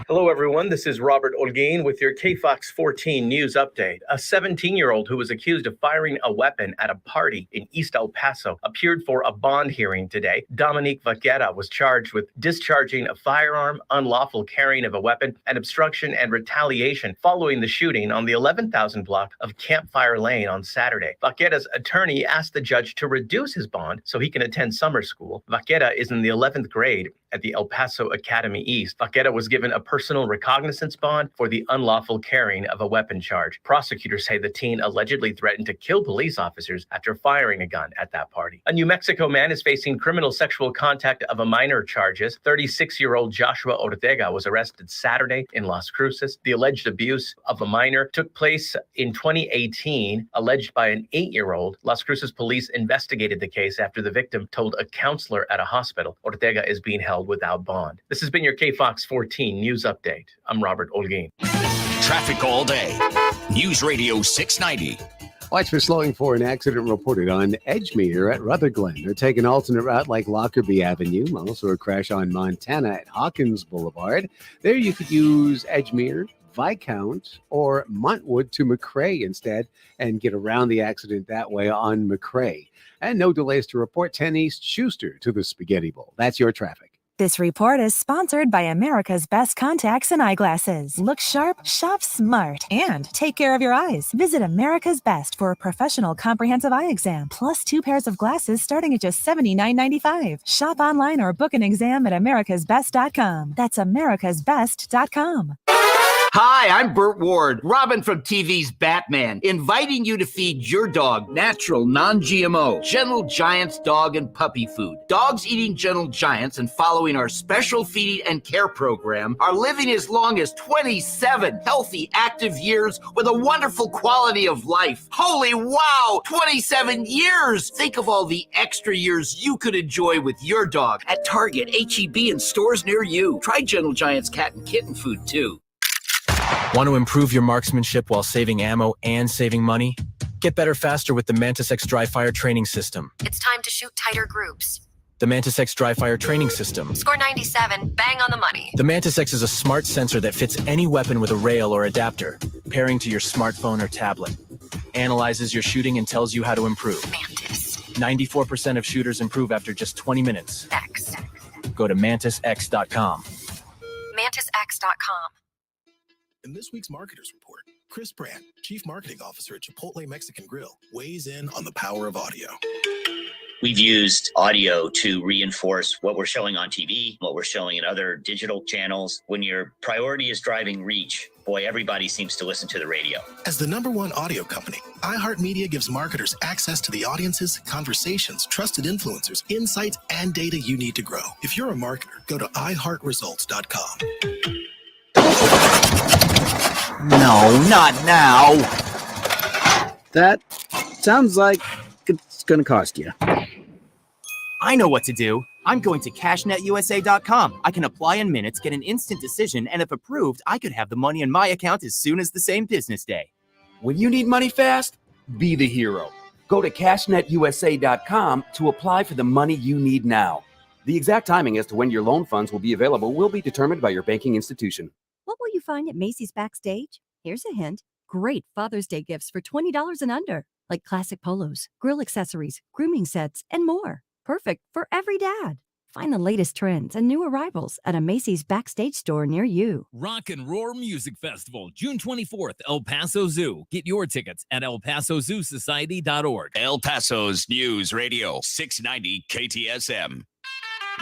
Hello, everyone. This is Robert Olguin with your KFOX 14 news update. A 17-year-old who was accused of firing a weapon at a party in East El Paso appeared for a bond hearing today. Dominique Vaquera was charged with discharging a firearm, unlawful carrying of a weapon, and obstruction and retaliation following the shooting on the 11,000 block of Campfire Lane on Saturday. Vaquera's attorney asked the judge to reduce his bond so he can attend summer school. Vaquera is in the 11th grade at the El Paso Academy East. Vaquera was given a personal recognizance bond for the unlawful carrying of a weapon charge. Prosecutors say the teen allegedly threatened to kill police officers after firing a gun at that party. A New Mexico man is facing criminal sexual contact of a minor charges. 36-year-old Joshua Ortega was arrested Saturday in Las Cruces. The alleged abuse of a minor took place in 2018, alleged by an 8-year-old. Las Cruces police investigated the case after the victim told a counselor at a hospital. Ortega is being held without bond. This has been your KFOX 14 news update. I'm Robert Olguin. Traffic all day. News Radio 690. Watch for slowing for an accident reported on Edgemere at Rutherglen. They're taking an alternate route like Lockerbie Avenue. Also a crash on Montana at Hawkins Boulevard. There you could use Edgemere, Viscount, or Montwood to McRae instead and get around the accident that way on McRae. And no delays to report 10 East Schuster to the Spaghetti Bowl. That's your traffic. This report is sponsored by America's Best Contacts and Eyeglasses. Look sharp, shop smart, and take care of your eyes. Visit America's Best for a professional comprehensive eye exam, plus 2 pairs of glasses starting at just $79.95. Shop online or book an exam at americasbest.com. That's americasbest.com. Hi, I'm Burt Ward, Robin from TV's Batman, inviting you to feed your dog natural, non-GMO, Gentle Giants dog and puppy food. Dogs eating Gentle Giants and following our special feeding and care program are living as long as 27 healthy, active years with a wonderful quality of life. Holy wow, 27 years! Think of all the extra years you could enjoy with your dog at Target, H-E-B, and stores near you. Try Gentle Giants cat and kitten food, too. Want to improve your marksmanship while saving ammo and saving money? Get better faster with the Mantis X Dry Fire Training System. It's time to shoot tighter groups. The Mantis X Dry Fire Training System. Score 97, bang on the money. The Mantis X is a smart sensor that fits any weapon with a rail or adapter, pairing to your smartphone or tablet. Analyzes your shooting and tells you how to improve. Mantis. 94% of shooters improve after just 20 minutes. X. Go to mantisx.com. MantisX.com. In this week's Marketers Report, Chris Brandt, Chief Marketing Officer at Chipotle Mexican Grill, weighs in on the power of audio. We've used audio to reinforce what we're showing on TV, what we're showing in other digital channels. When your priority is driving reach, boy, everybody seems to listen to the radio. As the #1 audio company, iHeartMedia gives marketers access to the audiences, conversations, trusted influencers, insights, and data you need to grow. If you're a marketer, go to iHeartResults.com. No, not now. That sounds like it's going to cost you. I know what to do. I'm going to CashNetUSA.com. I can apply in minutes, get an instant decision, and if approved, I could have the money in my account as soon as the same business day. When you need money fast, be the hero. Go to CashNetUSA.com to apply for the money you need now. The exact timing as to when your loan funds will be available will be determined by your banking institution. What will you find at Macy's Backstage? Here's a hint. Great Father's Day gifts for $20 and under, like classic polos, grill accessories, grooming sets, and more. Perfect for every dad. Find the latest trends and new arrivals at a Macy's Backstage store near you. Rock and Roar Music Festival, June 24th, El Paso Zoo. Get your tickets at elpasozoosociety.org. El Paso's News Radio 690 KTSM.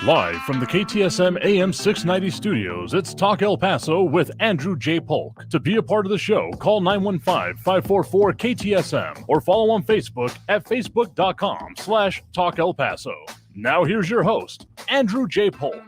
Live from the KTSM AM 690 studios, it's Talk El Paso with Andrew J. Polk. To be a part of the show, call 915-544-KTSM or follow on Facebook at facebook.com/Talk El Paso. Now here's your host, Andrew J. Polk.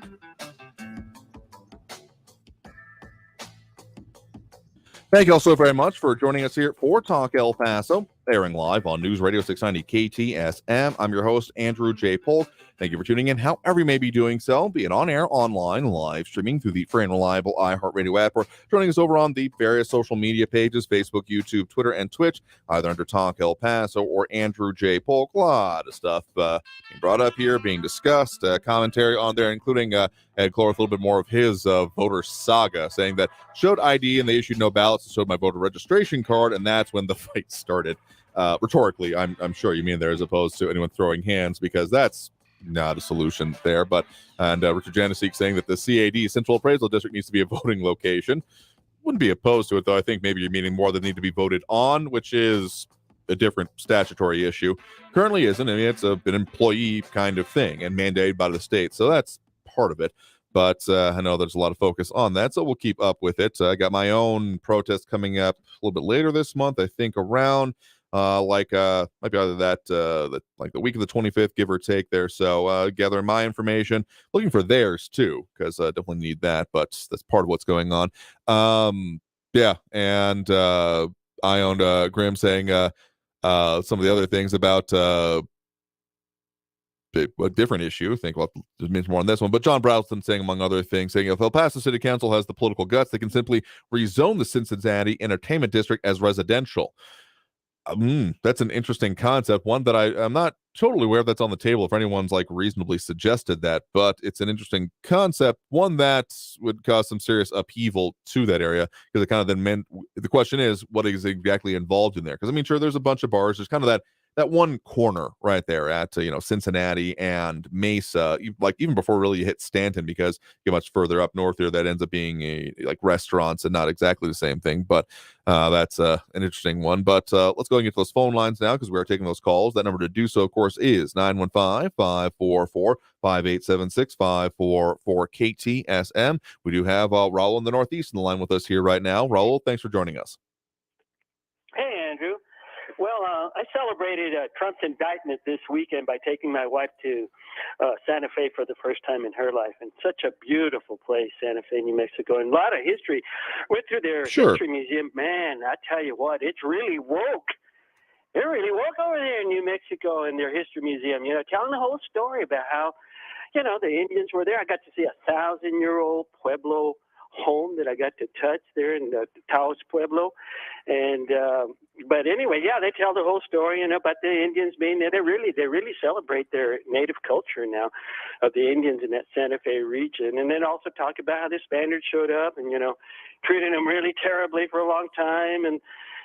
Thank you all so very much for joining us here for Talk El Paso, airing live on News Radio 690 KTSM. I'm your host, Andrew J. Polk. Thank you for tuning in, however you may be doing so, be it on air, online, live streaming through the free and reliable iHeartRadio app, or joining us over on the various social media pages, Facebook, YouTube, Twitter, and Twitch, either under Talk El Paso or Andrew J. Polk. A lot of stuff being brought up here, being discussed, commentary on there, including Ed Clorth, a little bit more of his voter saga, saying that showed ID and they issued no ballots and showed my voter registration card, and that's when the fight started. Rhetorically, I'm sure you mean there, as opposed to anyone throwing hands, because that's not a solution there. But Richard Janicek saying that the CAD, Central Appraisal District, needs to be a voting location. Wouldn't be opposed to it, though. I think maybe you're meaning more than need to be voted on, which is a different statutory issue. Currently isn't. I mean, it's an employee kind of thing and mandated by the state, so that's part of it. But I know there's a lot of focus on that, so we'll keep up with it. I got my own protest coming up a little bit later this month, I think around might be either that like the week of the 25th, give or take there. So gathering my information, looking for theirs too, because I definitely need that, but that's part of what's going on. Yeah, and I owned Grim saying some of the other things about a different issue. I think we'll means more on this one. But John Browston saying, among other things, saying if El Paso City Council has the political guts, they can simply rezone the Cincinnati Entertainment District as residential. That's an interesting concept, one that I'm not totally aware of that's on the table if anyone's like reasonably suggested that, but it's an interesting concept, one that would cause some serious upheaval to that area, because it kind of then meant the question is what is exactly involved in there, because I mean, sure, there's a bunch of bars, there's kind of that one corner right there at Cincinnati and Mesa, like even before really you hit Stanton, because you get much further up north there, that ends up being like restaurants and not exactly the same thing. But that's an interesting one. But let's go and get to those phone lines now, because we are taking those calls. That number to do so, of course, is 915-544-5876, 544-KTSM. We do have Raul in the Northeast in the line with us here right now. Raul, thanks for joining us. Hey, Andrew. Well, I celebrated Trump's indictment this weekend by taking my wife to Santa Fe for the first time in her life. And such a beautiful place, Santa Fe, New Mexico. And a lot of history. Went through their history museum. Man, I tell you what, it's really woke. They're really woke over there in New Mexico in their history museum, telling the whole story about how, the Indians were there. I got to see 1,000-year-old Pueblo home that I got to touch there in the Taos Pueblo. And but anyway, yeah, they tell the whole story about the Indians being there. They really celebrate their native culture now of the Indians in that Santa Fe region. And then also talk about how the Spaniards showed up and treated them really terribly for a long time, and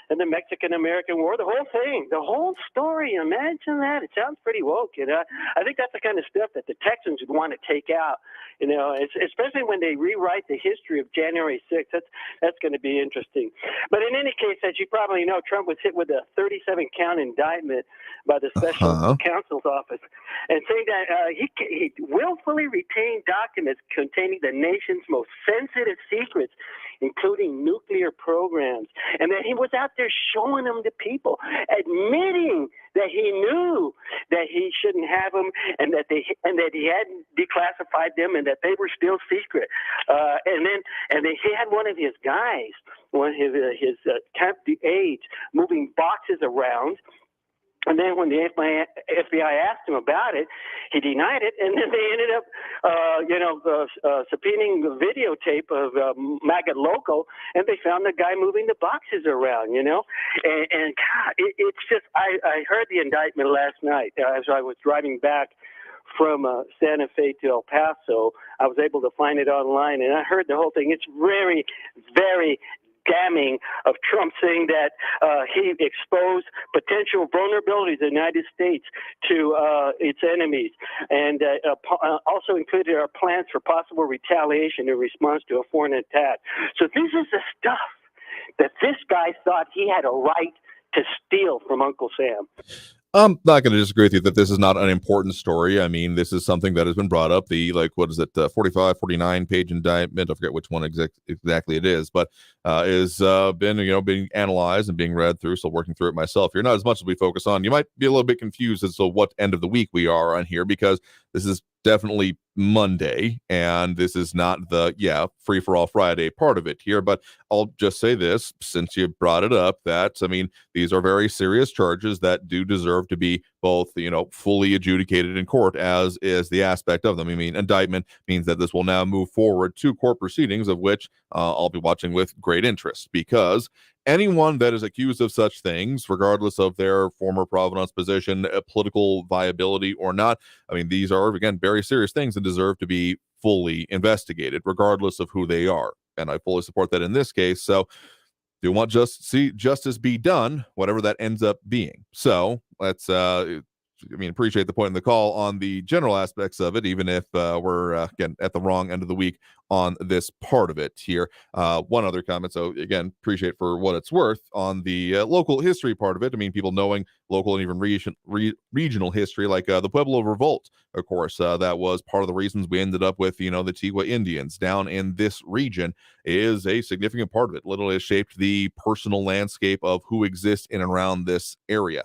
the Mexican-American War, the whole thing, the whole story. Imagine that. It sounds pretty woke. I think that's the kind of stuff that the Texans would want to take out, especially when they rewrite the history of January 6th. That's going to be interesting. But in any case, as you probably know, Trump was hit with a 37-count indictment by the special counsel's office, and saying that he willfully retained documents containing the nation's most sensitive secrets, including nuclear programs, and that he was out there showing them to people, admitting that he knew that he shouldn't have them, and that he hadn't declassified them, and that they were still secret. And then he had one of his guys, one of his camp aides, moving boxes around. And then when the FBI asked him about it, he denied it. And then they ended up, subpoenaing the videotape of Maggot Loco, and they found the guy moving the boxes around, And God, it's just, I heard the indictment last night as I was driving back from Santa Fe to El Paso. I was able to find it online, and I heard the whole thing. It's very, very damning of Trump, saying that he exposed potential vulnerabilities of the United States to its enemies, and also included our plans for possible retaliation in response to a foreign attack. So this is the stuff that this guy thought he had a right to steal from Uncle Sam. I'm not going to disagree with you that this is not an important story. I mean, this is something that has been brought up. The 45, 49 page indictment, I forget which one exactly it is, but is been being analyzed and being read through. So working through it myself here, not as much as we focus on. You might be a little bit confused as to what end of the week we are on here, because this is definitely Monday, and this is not the free for all Friday part of it here. But I'll just say this, since you brought it up, that I mean, these are very serious charges that do deserve to be both fully adjudicated in court, as is the aspect of them. I mean, indictment means that this will now move forward to court proceedings, of which I'll be watching with great interest, because anyone that is accused of such things, regardless of their former provenance, position, political viability or not, I mean, these are, again, very serious things and deserve to be fully investigated, regardless of who they are. And I fully support that in this case. So do want see justice be done, whatever that ends up being. So let's appreciate the point in the call on the general aspects of it, even if we're again at the wrong end of the week on this part of it here. One other comment, so again, appreciate for what it's worth on the local history part of it. I mean, people knowing local and even regional history, like the Pueblo Revolt, of course, that was part of the reasons we ended up with the Tewa Indians down in this region, is a significant part of it. Literally has shaped the personal landscape of who exists in and around this area.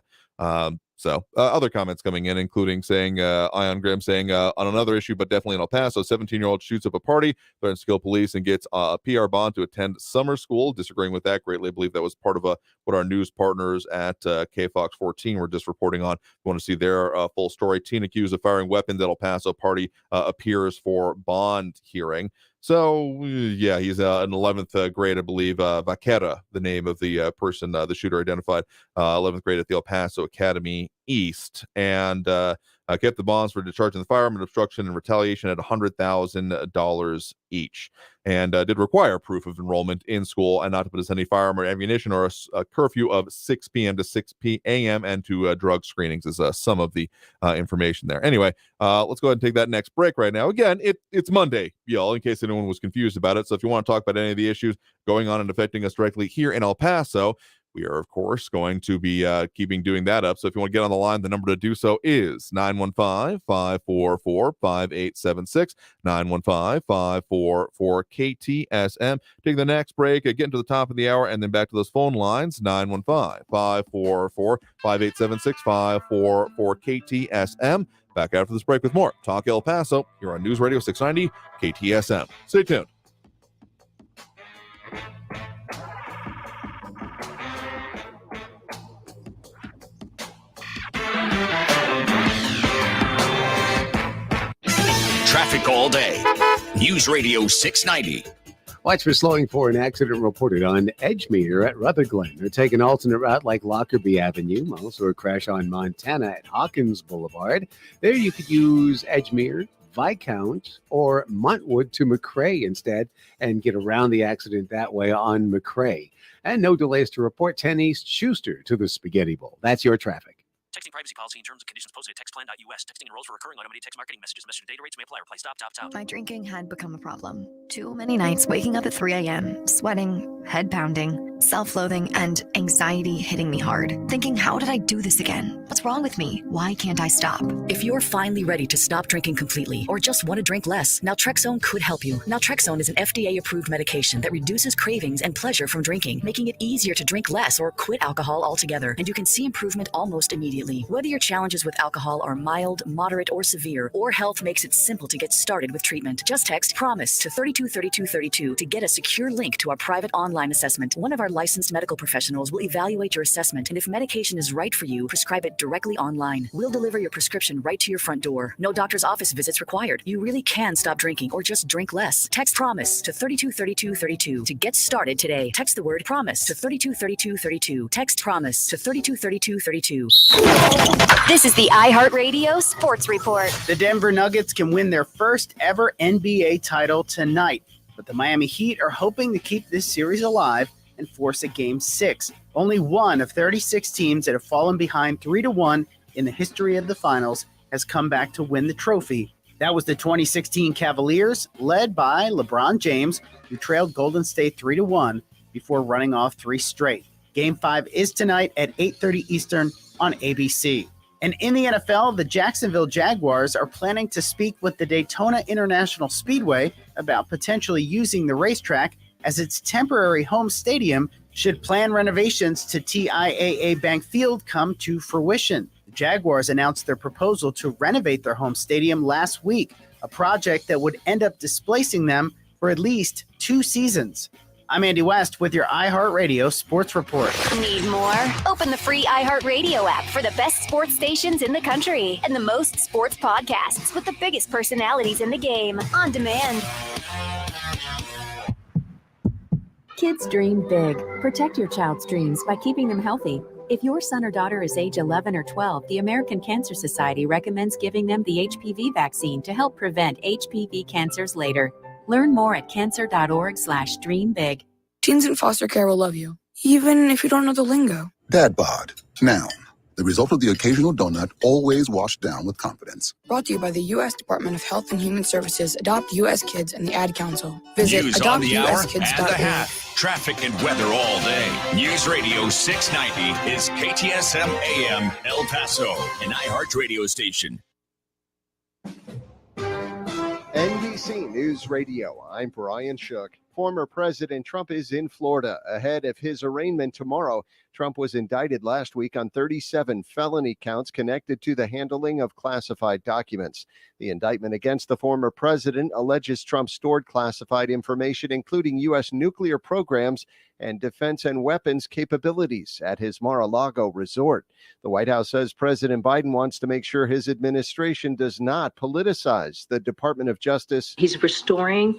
So other comments coming in, including saying, Ion Grimm saying, on another issue, but definitely in El Paso, 17-year-old shoots up a party, threatens to kill police, and gets a PR bond to attend summer school. Disagreeing with that greatly. I believe that was part of what our news partners at KFOX 14 were just reporting on. If you want to see their full story, teen accused of firing weapons at El Paso party appears for bond hearing. So, yeah, he's in 11th grade, I believe. Vaquera, the name of the person, the shooter identified, 11th grade at the El Paso Academy East, and kept the bonds for discharging the firearm and obstruction and retaliation at $100,000 each, and did require proof of enrollment in school and not to possess any firearm or ammunition, or a curfew of 6 p.m. to 6 p.m. and to drug screenings is some of the information there. Anyway, let's go ahead and take that next break right now. Again, it's Monday, y'all, in case anyone was confused about it. So if you want to talk about any of the issues going on and affecting us directly here in El Paso, we are, of course, going to be keeping doing that up. So if you want to get on the line, the number to do so is 915-544-5876, 915-544-KTSM. Take the next break, get into the top of the hour, and then back to those phone lines, 915-544-5876, 544-KTSM. Back after this break with more Talk El Paso here on News Radio 690 KTSM. Stay tuned. Traffic all day. News Radio 690. Watch for slowing for an accident reported on Edgemere at Rutherglen. They're taking an alternate route like Lockerbie Avenue. Also a crash on Montana at Hawkins Boulevard. There you could use Edgemere, Viscount, or Montwood to McRae instead and get around the accident that way on McRae. And no delays to report 10 East Schuster to the Spaghetti Bowl. That's your traffic. Texting privacy policy and terms and conditions posted at textplan.us. Texting enrolls for recurring automated text marketing messages. Message data rates may apply. Reply stop, opt out. My drinking had become a problem. Too many nights waking up at 3 a.m., sweating, head pounding, self-loathing, and anxiety hitting me hard. Thinking, how did I do this again? What's wrong with me? Why can't I stop? If you're finally ready to stop drinking completely or just want to drink less, naltrexone could help you. Naltrexone is an FDA-approved medication that reduces cravings and pleasure from drinking, making it easier to drink less or quit alcohol altogether. And you can see improvement almost immediately. Whether your challenges with alcohol are mild, moderate, or severe, or health makes it simple to get started with treatment. Just text PROMISE to 323232 to get a secure link to our private online assessment. One of our licensed medical professionals will evaluate your assessment, and if medication is right for you, prescribe it directly online. We'll deliver your prescription right to your front door. No doctor's office visits required. You really can stop drinking or just drink less. Text PROMISE to 323232 to get started today. Text the word PROMISE to 323232. Text PROMISE to 323232. This is the iHeartRadio Sports Report. The Denver Nuggets can win their first ever NBA title tonight, but the Miami Heat are hoping to keep this series alive and force a Game 6. Only one of 36 teams that have fallen behind 3-1 in the history of the finals has come back to win the trophy. That was the 2016 Cavaliers, led by LeBron James, who trailed Golden State 3-1 before running off 3 straight. Game 5 is tonight at 8:30 Eastern on ABC. And in the NFL, the Jacksonville Jaguars are planning to speak with the Daytona International Speedway about potentially using the racetrack as its temporary home stadium should planned renovations to TIAA Bank Field come to fruition. The Jaguars announced their proposal to renovate their home stadium last week, a project that would end up displacing them for at least 2 seasons. I'm Andy West with your iHeartRadio Sports Report. Need more? Open the free iHeartRadio app for the best sports stations in the country and the most sports podcasts with the biggest personalities in the game on demand. Kids dream big. Protect your child's dreams by keeping them healthy. If your son or daughter is age 11 or 12, the American Cancer Society recommends giving them the HPV vaccine to help prevent HPV cancers later. Learn more at cancer.org/dreambig. Teens in foster care will love you, even if you don't know the lingo. Dad bod, noun. The result of the occasional donut, always washed down with confidence. Brought to you by the U.S. Department of Health and Human Services, Adopt U.S. Kids, and the Ad Council. Visit News on the hour and the adoptuskids.org. half. Traffic and weather all day. News Radio 690 is KTSM AM El Paso, an iHeart radio station. NBC News Radio, I'm Brian Shook. Former President Trump is in Florida ahead of his arraignment tomorrow. Trump Trump was indicted last week on 37 felony counts connected to the handling of classified documents. The indictment against the former president alleges Trump stored classified information, including U.S. nuclear programs and defense and weapons capabilities at his Mar-a-Lago resort. The White House says President Biden wants to make sure his administration does not politicize the Department of Justice. He's restoring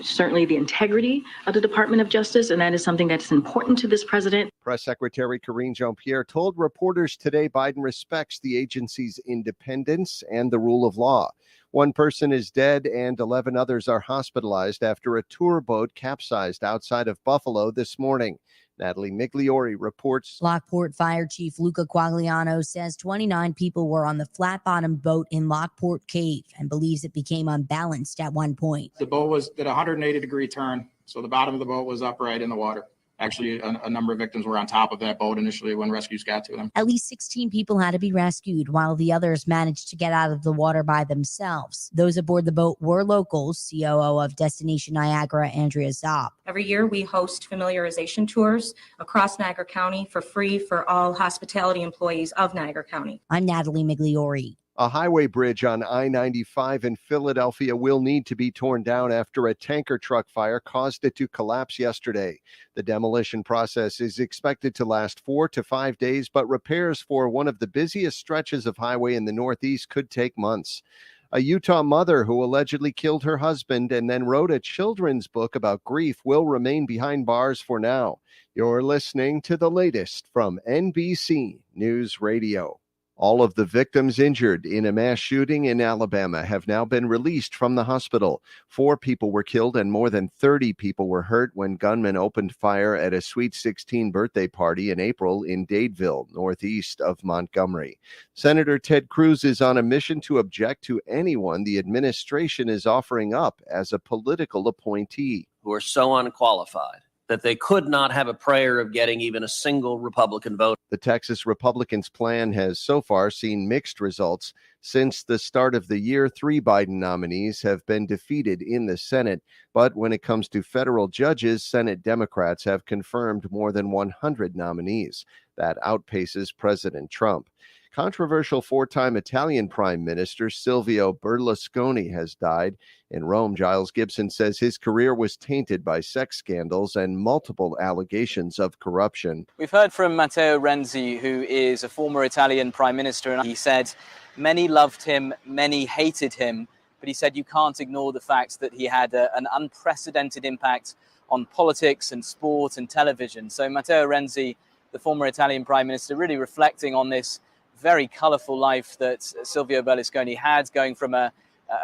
certainly the integrity of the Department of Justice, and that is something that's important to this president. Press Secretary Karine Jean-Pierre told reporters today Biden respects the agency's independence and the rule of law. One person is dead and 11 others are hospitalized after a tour boat capsized outside of Buffalo this morning. Natalie Migliori reports. Lockport Fire Chief Luca Quagliano says 29 people were on the flat-bottomed boat in Lockport Cave and believes it became unbalanced at one point. The boat did a 180-degree turn, so the bottom of the boat was upright in the water. Actually, a number of victims were on top of that boat initially when rescues got to them. At least 16 people had to be rescued, while the others managed to get out of the water by themselves. Those aboard the boat were locals. COO of Destination Niagara, Andrea Zopp. Every year, we host familiarization tours across Niagara County for free for all hospitality employees of Niagara County. I'm Natalie Migliori. A highway bridge on I-95 in Philadelphia will need to be torn down after a tanker truck fire caused it to collapse yesterday. The demolition process is expected to last 4 to 5 days, but repairs for one of the busiest stretches of highway in the Northeast could take months. A Utah mother who allegedly killed her husband and then wrote a children's book about grief will remain behind bars for now. You're listening to the latest from NBC News Radio. All of the victims injured in a mass shooting in Alabama have now been released from the hospital. 4 people were killed and more than 30 people were hurt when gunmen opened fire at a Sweet 16 birthday party in April in Dadeville, northeast of Montgomery. Senator Ted Cruz is on a mission to object to anyone the administration is offering up as a political appointee. Who are so unqualified that they could not have a prayer of getting even a single Republican vote. The Texas Republicans' plan has so far seen mixed results. Since the start of the year, 3 Biden nominees have been defeated in the Senate. But when it comes to federal judges, Senate Democrats have confirmed more than 100 nominees. That outpaces President Trump. Controversial 4-time Italian Prime Minister Silvio Berlusconi has died. In Rome, Giles Gibson says his career was tainted by sex scandals and multiple allegations of corruption. We've heard from Matteo Renzi, who is a former Italian Prime Minister, and he said many loved him, many hated him, but he said you can't ignore the fact that he had an unprecedented impact on politics and sport and television. So Matteo Renzi, the former Italian Prime Minister, really reflecting on this very colorful life that Silvio Berlusconi had, going from a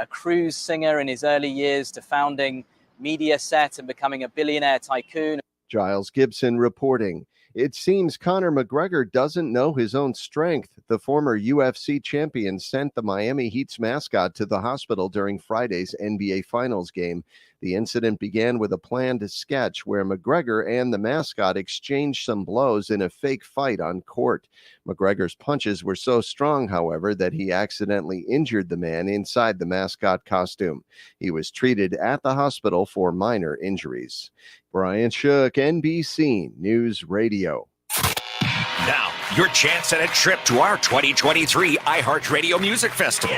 cruise singer in his early years to founding Mediaset and becoming a billionaire tycoon. Giles Gibson reporting. It seems Conor McGregor doesn't know his own strength. The former UFC champion sent the Miami Heat's mascot to the hospital during Friday's NBA Finals game. The incident began with a planned sketch where McGregor and the mascot exchanged some blows in a fake fight on court. McGregor's punches were so strong, however, that he accidentally injured the man inside the mascot costume. He was treated at the hospital for minor injuries. Brian Shook, NBC News Radio. Now, your chance at a trip to our 2023 iHeartRadio Music Festival.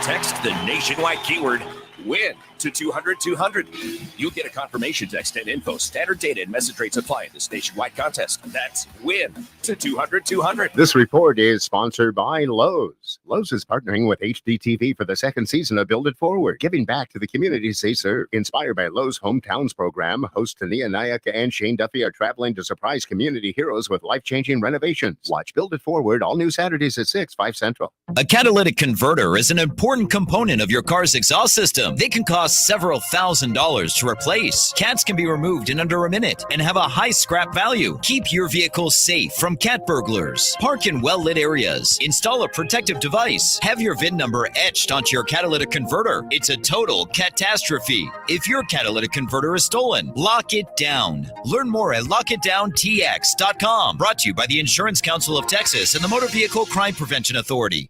Text the nationwide keyword WIN to 200-200. You'll get a confirmation text and info. Standard data and message rates apply in this nationwide contest. That's WIN to 200-200. This report is sponsored by Lowe's. Lowe's is partnering with HDTV for the second season of Build It Forward, giving back to the communities they serve. Inspired by Lowe's Hometowns program, hosts Tania Nayaka and Shane Duffy are traveling to surprise community heroes with life-changing renovations. Watch Build It Forward all new Saturdays at 6, 5 Central. A catalytic converter is an important component of your car's exhaust system. They can cost several $1,000s to replace. Cats can be removed in under a minute and have a high scrap value. Keep your vehicle safe from cat burglars. Park in well-lit areas. Install a protective device. Have your VIN number etched onto your catalytic converter. It's a total catastrophe. If your catalytic converter is stolen, lock it down. Learn more at lockitdowntx.com. Brought to you by the Insurance Council of Texas and the Motor Vehicle Crime Prevention Authority.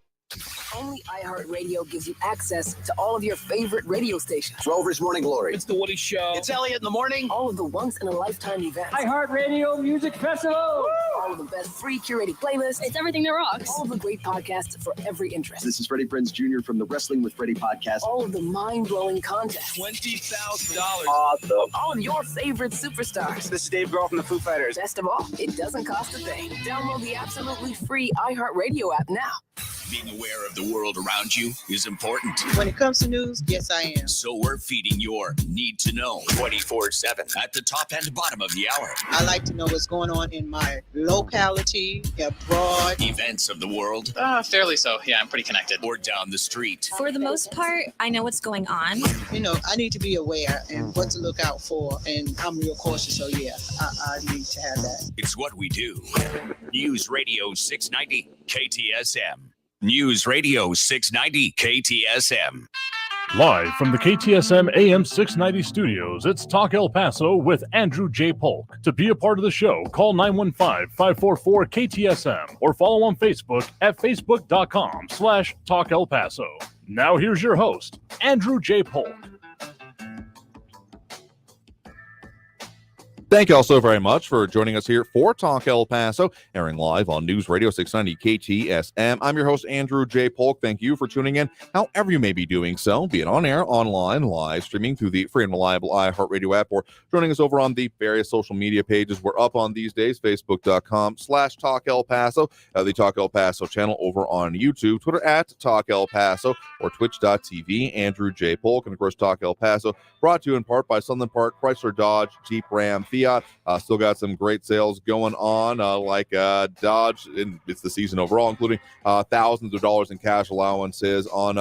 Only iHeartRadio gives you access to all of your favorite radio stations. Rover's Morning Glory. It's The Woody Show. It's Elliot in the morning. All of the once-in-a-lifetime events. iHeartRadio Music Festival. All of the best free curated playlists. It's everything that rocks. All of the great podcasts for every interest. This is Freddie Prinze Jr. from the Wrestling with Freddie podcast. All of the mind-blowing contests. $20,000. Awesome. All of your favorite superstars. This is Dave Grohl from the Foo Fighters. Best of all, it doesn't cost a thing. Download the absolutely free iHeartRadio app now. Being aware of the world around you is important. When it comes to news, yes, I am. So we're feeding your need to know 24/7 at the top and bottom of the hour. I like to know what's going on in my locality, abroad. Events of the world. Fairly so. Yeah, I'm pretty connected. Or down the street. For the most part, I know what's going on. You know, I need to be aware and what to look out for, and I'm real cautious, so yeah, I need to have that. It's what we do. News Radio 690 KTSM. News Radio 690 KTSM. Live from the KTSM AM 690 studios, it's Talk El Paso with Andrew J. Polk. To be a part of the show, call 915-544-KTSM or follow on Facebook at facebook.com/Talk El Paso. Now here's your host, Andrew J. Polk. Thank you all so very much for joining us here for Talk El Paso, airing live on News Radio 690 KTSM. I'm your host, Andrew J. Polk. Thank you for tuning in, however you may be doing so, be it on air, online, live streaming through the free and reliable iHeartRadio app, or joining us over on the various social media pages we're up on these days, facebook.com/Talk El Paso, the Talk El Paso channel over on YouTube, Twitter at Talk El Paso, or twitch.tv, Andrew J. Polk, and of course, Talk El Paso, brought to you in part by Sunland Park, Chrysler, Dodge, Jeep, Ram, Fiat. Still got some great sales going on, like Dodge, and it's the season overall, including thousands of dollars in cash allowances on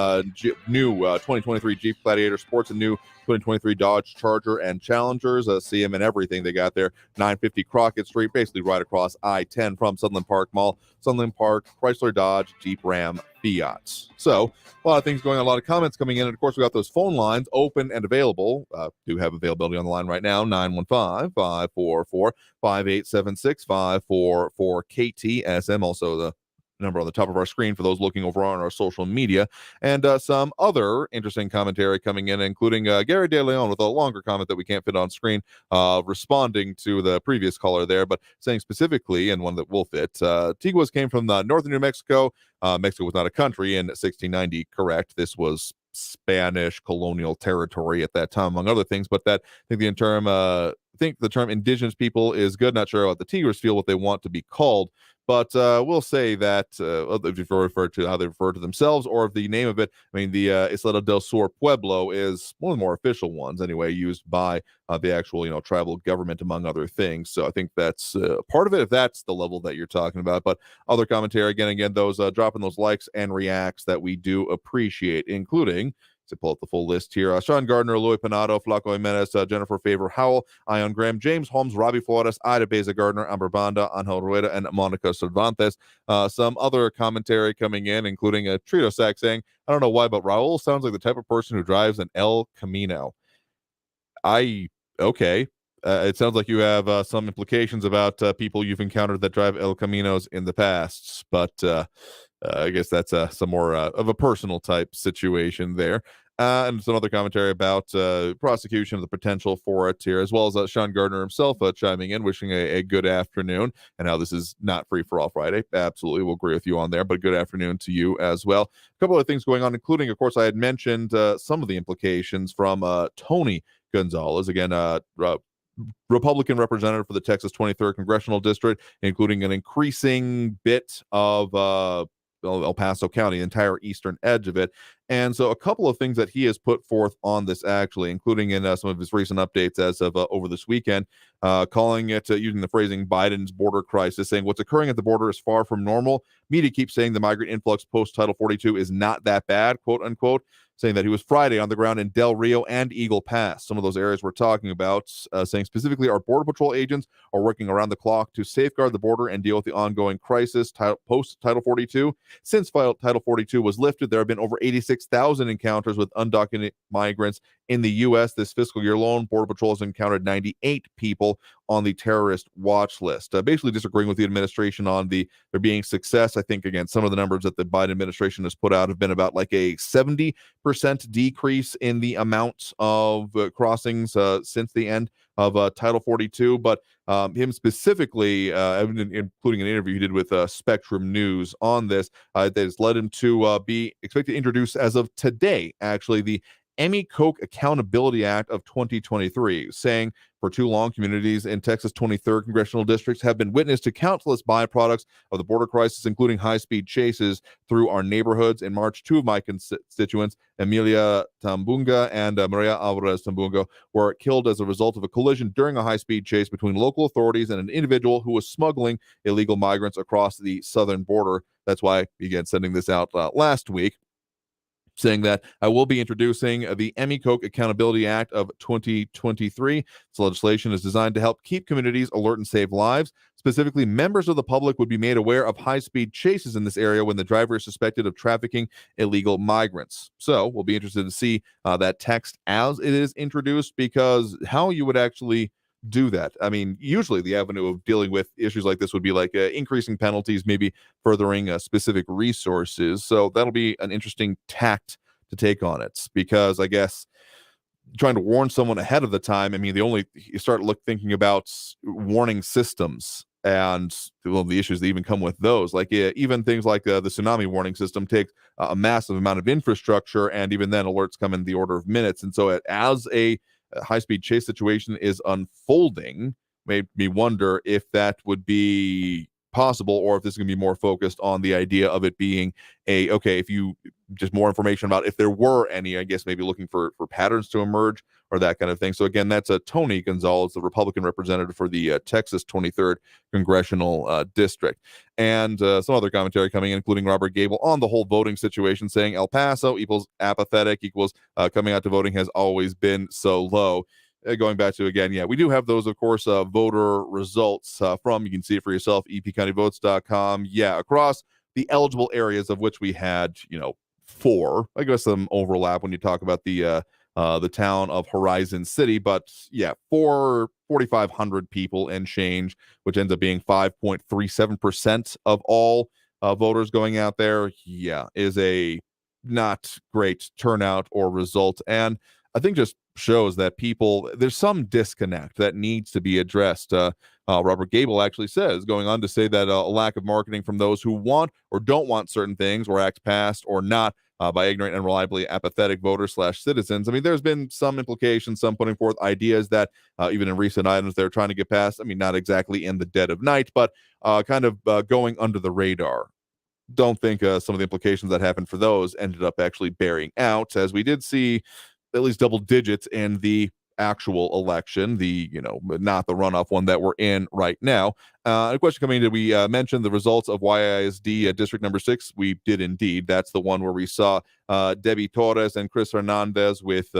new 2023 Jeep Gladiator Sports and new 2023 Dodge Charger and Challengers. See them in everything they got there. 950 Crockett Street, basically right across I-10 from Sunland Park Mall. Sunland Park, Chrysler, Dodge, Jeep, Ram, Fiat. So a lot of things going on, a lot of comments coming in. And of course, we got those phone lines open and available. Do have availability on the line right now. 915-544-5876, 544-KTSM. Also the number on the top of our screen for those looking over on our social media, and some other interesting commentary coming in, including Gary De Leon with a longer comment that we can't fit on screen, responding to the previous caller there, but saying specifically, and one that will fit, Tiguas came from northern New Mexico. Mexico was not a country in 1690, correct? This was Spanish colonial territory at that time, among other things, but that I think the term indigenous people is good. Not sure how the Tigers feel what they want to be called, but we'll say that if you refer to how they refer to themselves, or if the name of it, I mean, the Isleta del Sur Pueblo is one of the more official ones anyway, used by the actual, tribal government, among other things. So I think that's part of it, if that's the level that you're talking about. But other commentary, again, those dropping those likes and reacts that we do appreciate, including, to pull up the full list here, Sean Gardner, Louis Panado, Flaco Jimenez, Jennifer Favor Howell, Ion Graham, James Holmes, Robbie Flores, Ida Beza Gardner, Amber Banda, Angel Rueda, and Monica Cervantes. Some other commentary coming in, including a Trito Sack saying, I don't know why, but Raul sounds like the type of person who drives an El Camino. Okay. It sounds like you have some implications about people you've encountered that drive El Caminos in the past, but I guess that's some more of a personal type situation there. And some other commentary about prosecution of the potential for it here, as well as Sean Gardner himself chiming in, wishing a good afternoon, and how this is not free for all Friday. Absolutely, we'll agree with you on there, but good afternoon to you as well. A couple of things going on, including, of course, I had mentioned some of the implications from Tony Gonzalez, again, Republican representative for the Texas 23rd Congressional District, including an increasing bit of El Paso County, the entire eastern edge of it. And so a couple of things that he has put forth on this, actually, including in some of his recent updates as of over this weekend, calling it, using the phrasing, Biden's border crisis, saying what's occurring at the border is far from normal. Media keeps saying the migrant influx post-Title 42 is not that bad, quote unquote, saying that he was Friday on the ground in Del Rio and Eagle Pass, some of those areas we're talking about, saying specifically our Border Patrol agents are working around the clock to safeguard the border and deal with the ongoing crisis post-Title 42. Since Title 42 was lifted, there have been over 86 36,000 encounters with undocumented migrants in the U.S. this fiscal year alone. Border Patrol has encountered 98 people on the terrorist watch list. Basically disagreeing with the administration on there being success. I think, again, some of the numbers that the Biden administration has put out have been about like a 70% decrease in the amount of crossings since the end of Title 42. But him specifically, including an interview he did with Spectrum News on this, that has led him to be expected to introduce as of today, actually, the Emmy Koch Accountability Act of 2023, saying for too long, communities in Texas' 23rd congressional districts have been witness to countless byproducts of the border crisis, including high-speed chases through our neighborhoods. In March, two of my constituents, Emilia Tambunga and Maria Alvarez Tambunga, were killed as a result of a collision during a high-speed chase between local authorities and an individual who was smuggling illegal migrants across the southern border. That's why I began sending this out last week, saying that I will be introducing the Emmy Koch Accountability Act of 2023. This legislation is designed to help keep communities alert and save lives. Specifically, members of the public would be made aware of high-speed chases in this area when the driver is suspected of trafficking illegal migrants. So we'll be interested to see that text as it is introduced, because how you would actually do that. I mean, usually the avenue of dealing with issues like this would be like increasing penalties, maybe furthering specific resources. So that'll be an interesting tact to take on it, because I guess trying to warn someone ahead of the time, I mean, you start thinking about warning systems and the issues that even come with those. Like even things like the tsunami warning system takes a massive amount of infrastructure, and even then alerts come in the order of minutes. And so as a high-speed chase situation is unfolding, made me wonder if that would be possible, or if this is going to be more focused on the idea of it being if you just more information about if there were any, I guess maybe looking for patterns to emerge or that kind of thing. So again, that's Tony Gonzalez, the Republican representative for the Texas 23rd congressional district. And some other commentary coming in, including Robert Gable on the whole voting situation, saying El Paso equals apathetic equals coming out to voting has always been so low. Going back to, again, we do have those, of course, voter results from, you can see it for yourself, epcountyvotes.com. Across the eligible areas, of which we had, 4. I guess some overlap when you talk about the town of Horizon City, but 4,500 people and change, which ends up being 5.37% of all voters going out there, is a not great turnout or result. And I think just shows that there's some disconnect that needs to be addressed. Robert Gable actually says, going on to say that a lack of marketing from those who want or don't want certain things or act past or not by ignorant and reliably apathetic voters/citizens. I mean, there's been some implications, some putting forth ideas that even in recent items they're trying to get past. I mean, not exactly in the dead of night, but kind of going under the radar. Don't think some of the implications that happened for those ended up actually bearing out, as we did see at least double digits in the actual election, not the runoff one that we're in right now. A question coming in, did we mention the results of YISD District number 6? We did indeed. That's the one where we saw Debbie Torres and Chris Hernandez, with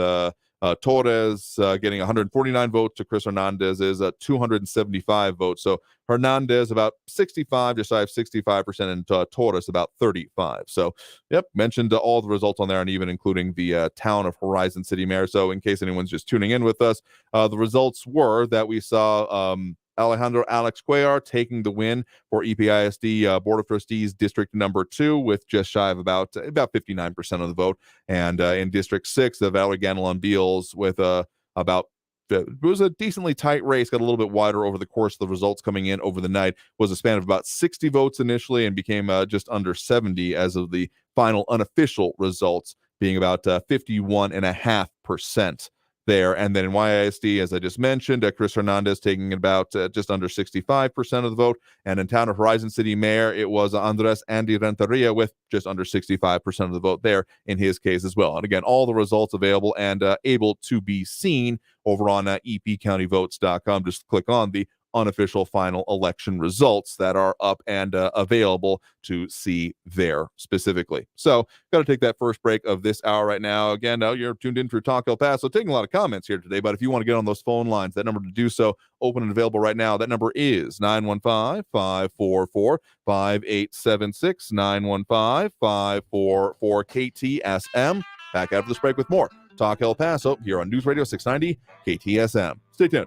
Torres getting 149 votes to Chris Hernandez's 275 votes. So Hernandez about 65, just shy of 65%, and Torres about 35. So, mentioned all the results on there, and even including the town of Horizon City mayor. So in case anyone's just tuning in with us, the results were that we saw Alejandro Alex Cuellar taking the win for EPISD Board of Trustees District number 2 with just shy of about 59% of the vote. And in District 6, the Valerie Ganelon Beals with about it was a decently tight race, got a little bit wider over the course of the results coming in over the night, was a span of about 60 votes initially and became just under 70 as of the final unofficial results, being about 51.5% there. And then in YISD, as I just mentioned, Chris Hernandez taking about just under 65% of the vote. And in town of Horizon City mayor, it was Andres Andy Renteria with just under 65% of the vote there in his case as well. And again, all the results available and able to be seen over on epcountyvotes.com. Just click on the unofficial final election results that are up and available to see there specifically. So, got to take that first break of this hour right now. Again, you're tuned in for Talk El Paso, taking a lot of comments here today, but if you want to get on those phone lines, that number to do so, open and available right now. That number is 915-544-5876, 915-544-KTSM. Back after this break with more Talk El Paso here on News Radio 690 KTSM. Stay tuned.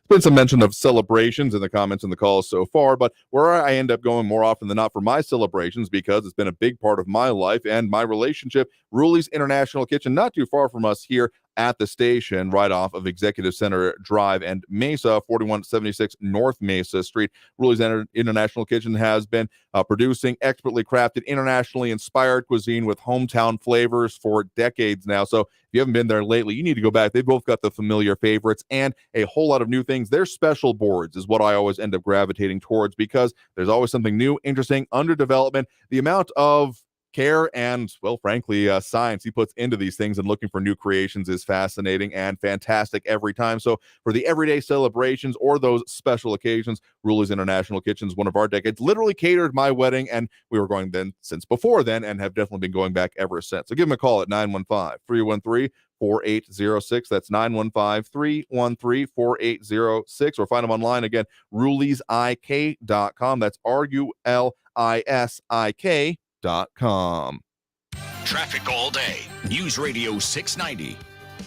Been some mention of celebrations in the comments and the calls so far, but where I end up going more often than not for my celebrations, because it's been a big part of my life and my relationship, Ruley's International Kitchen, not too far from us here at the station, right off of Executive Center Drive and Mesa, 4176 North Mesa Street. Ruley's International Kitchen has been producing expertly crafted, internationally inspired cuisine with hometown flavors for decades now. So if you haven't been there lately, you need to go back. They've both got the familiar favorites and a whole lot of new things. Their special boards is what I always end up gravitating towards, because there's always something new, interesting, under development. The amount of care and, well, frankly, science he puts into these things and looking for new creations is fascinating and fantastic every time. So for the everyday celebrations or those special occasions, Ruley's International Kitchen is one of our decades. Literally catered my wedding, and we were going then since before then and have definitely been going back ever since. So give them a call at 915-313-4806. That's 915-313-4806, or find them online again, ruleysik.com. That's RULISIK.com. Traffic all day. News Radio 690.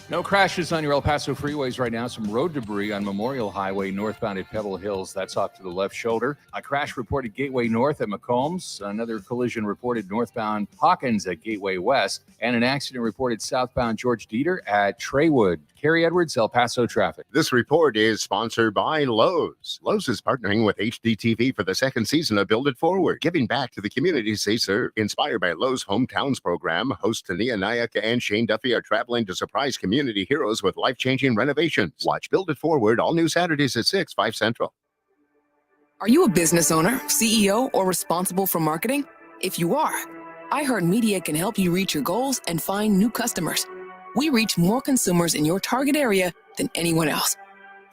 No crashes on your El Paso freeways right now. Some road debris on Memorial Highway northbound at Pebble Hills. That's off to the left shoulder. A crash reported Gateway North at McCombs. Another collision reported northbound Hawkins at Gateway West. And an accident reported southbound George Dieter at Traywood. Kerry Edwards, El Paso traffic. This report is sponsored by Lowe's. Lowe's is partnering with HDTV for the second season of Build It Forward, giving back to the communities they serve. Inspired by Lowe's Hometowns program, hosts Tania Nayaka and Shane Duffy are traveling to surprise community heroes with life-changing renovations. Watch Build It Forward all new Saturdays at 6, 5 Central. Are you a business owner, CEO, or responsible for marketing? If you are, iHeartMedia can help you reach your goals and find new customers. We reach more consumers in your target area than anyone else.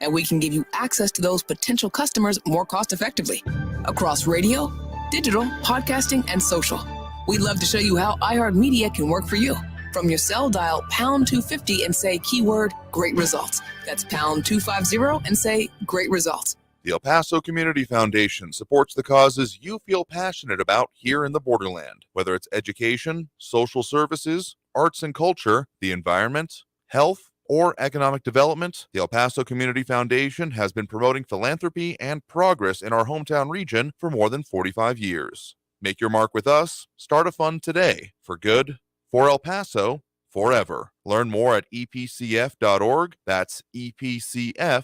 And we can give you access to those potential customers more cost-effectively across radio, digital, podcasting, and social. We'd love to show you how iHeartMedia can work for you. From your cell, dial pound 250 and say keyword great results. That's pound 250 and say great results. The El Paso Community Foundation supports the causes you feel passionate about here in the borderland, whether it's education, social services, arts and culture, the environment, health, or economic development. The El Paso Community Foundation has been promoting philanthropy and progress in our hometown region for more than 45 years. Make your mark with us. Start a fund today for good, for El Paso, forever. Learn more at epcf.org. That's epcf.org.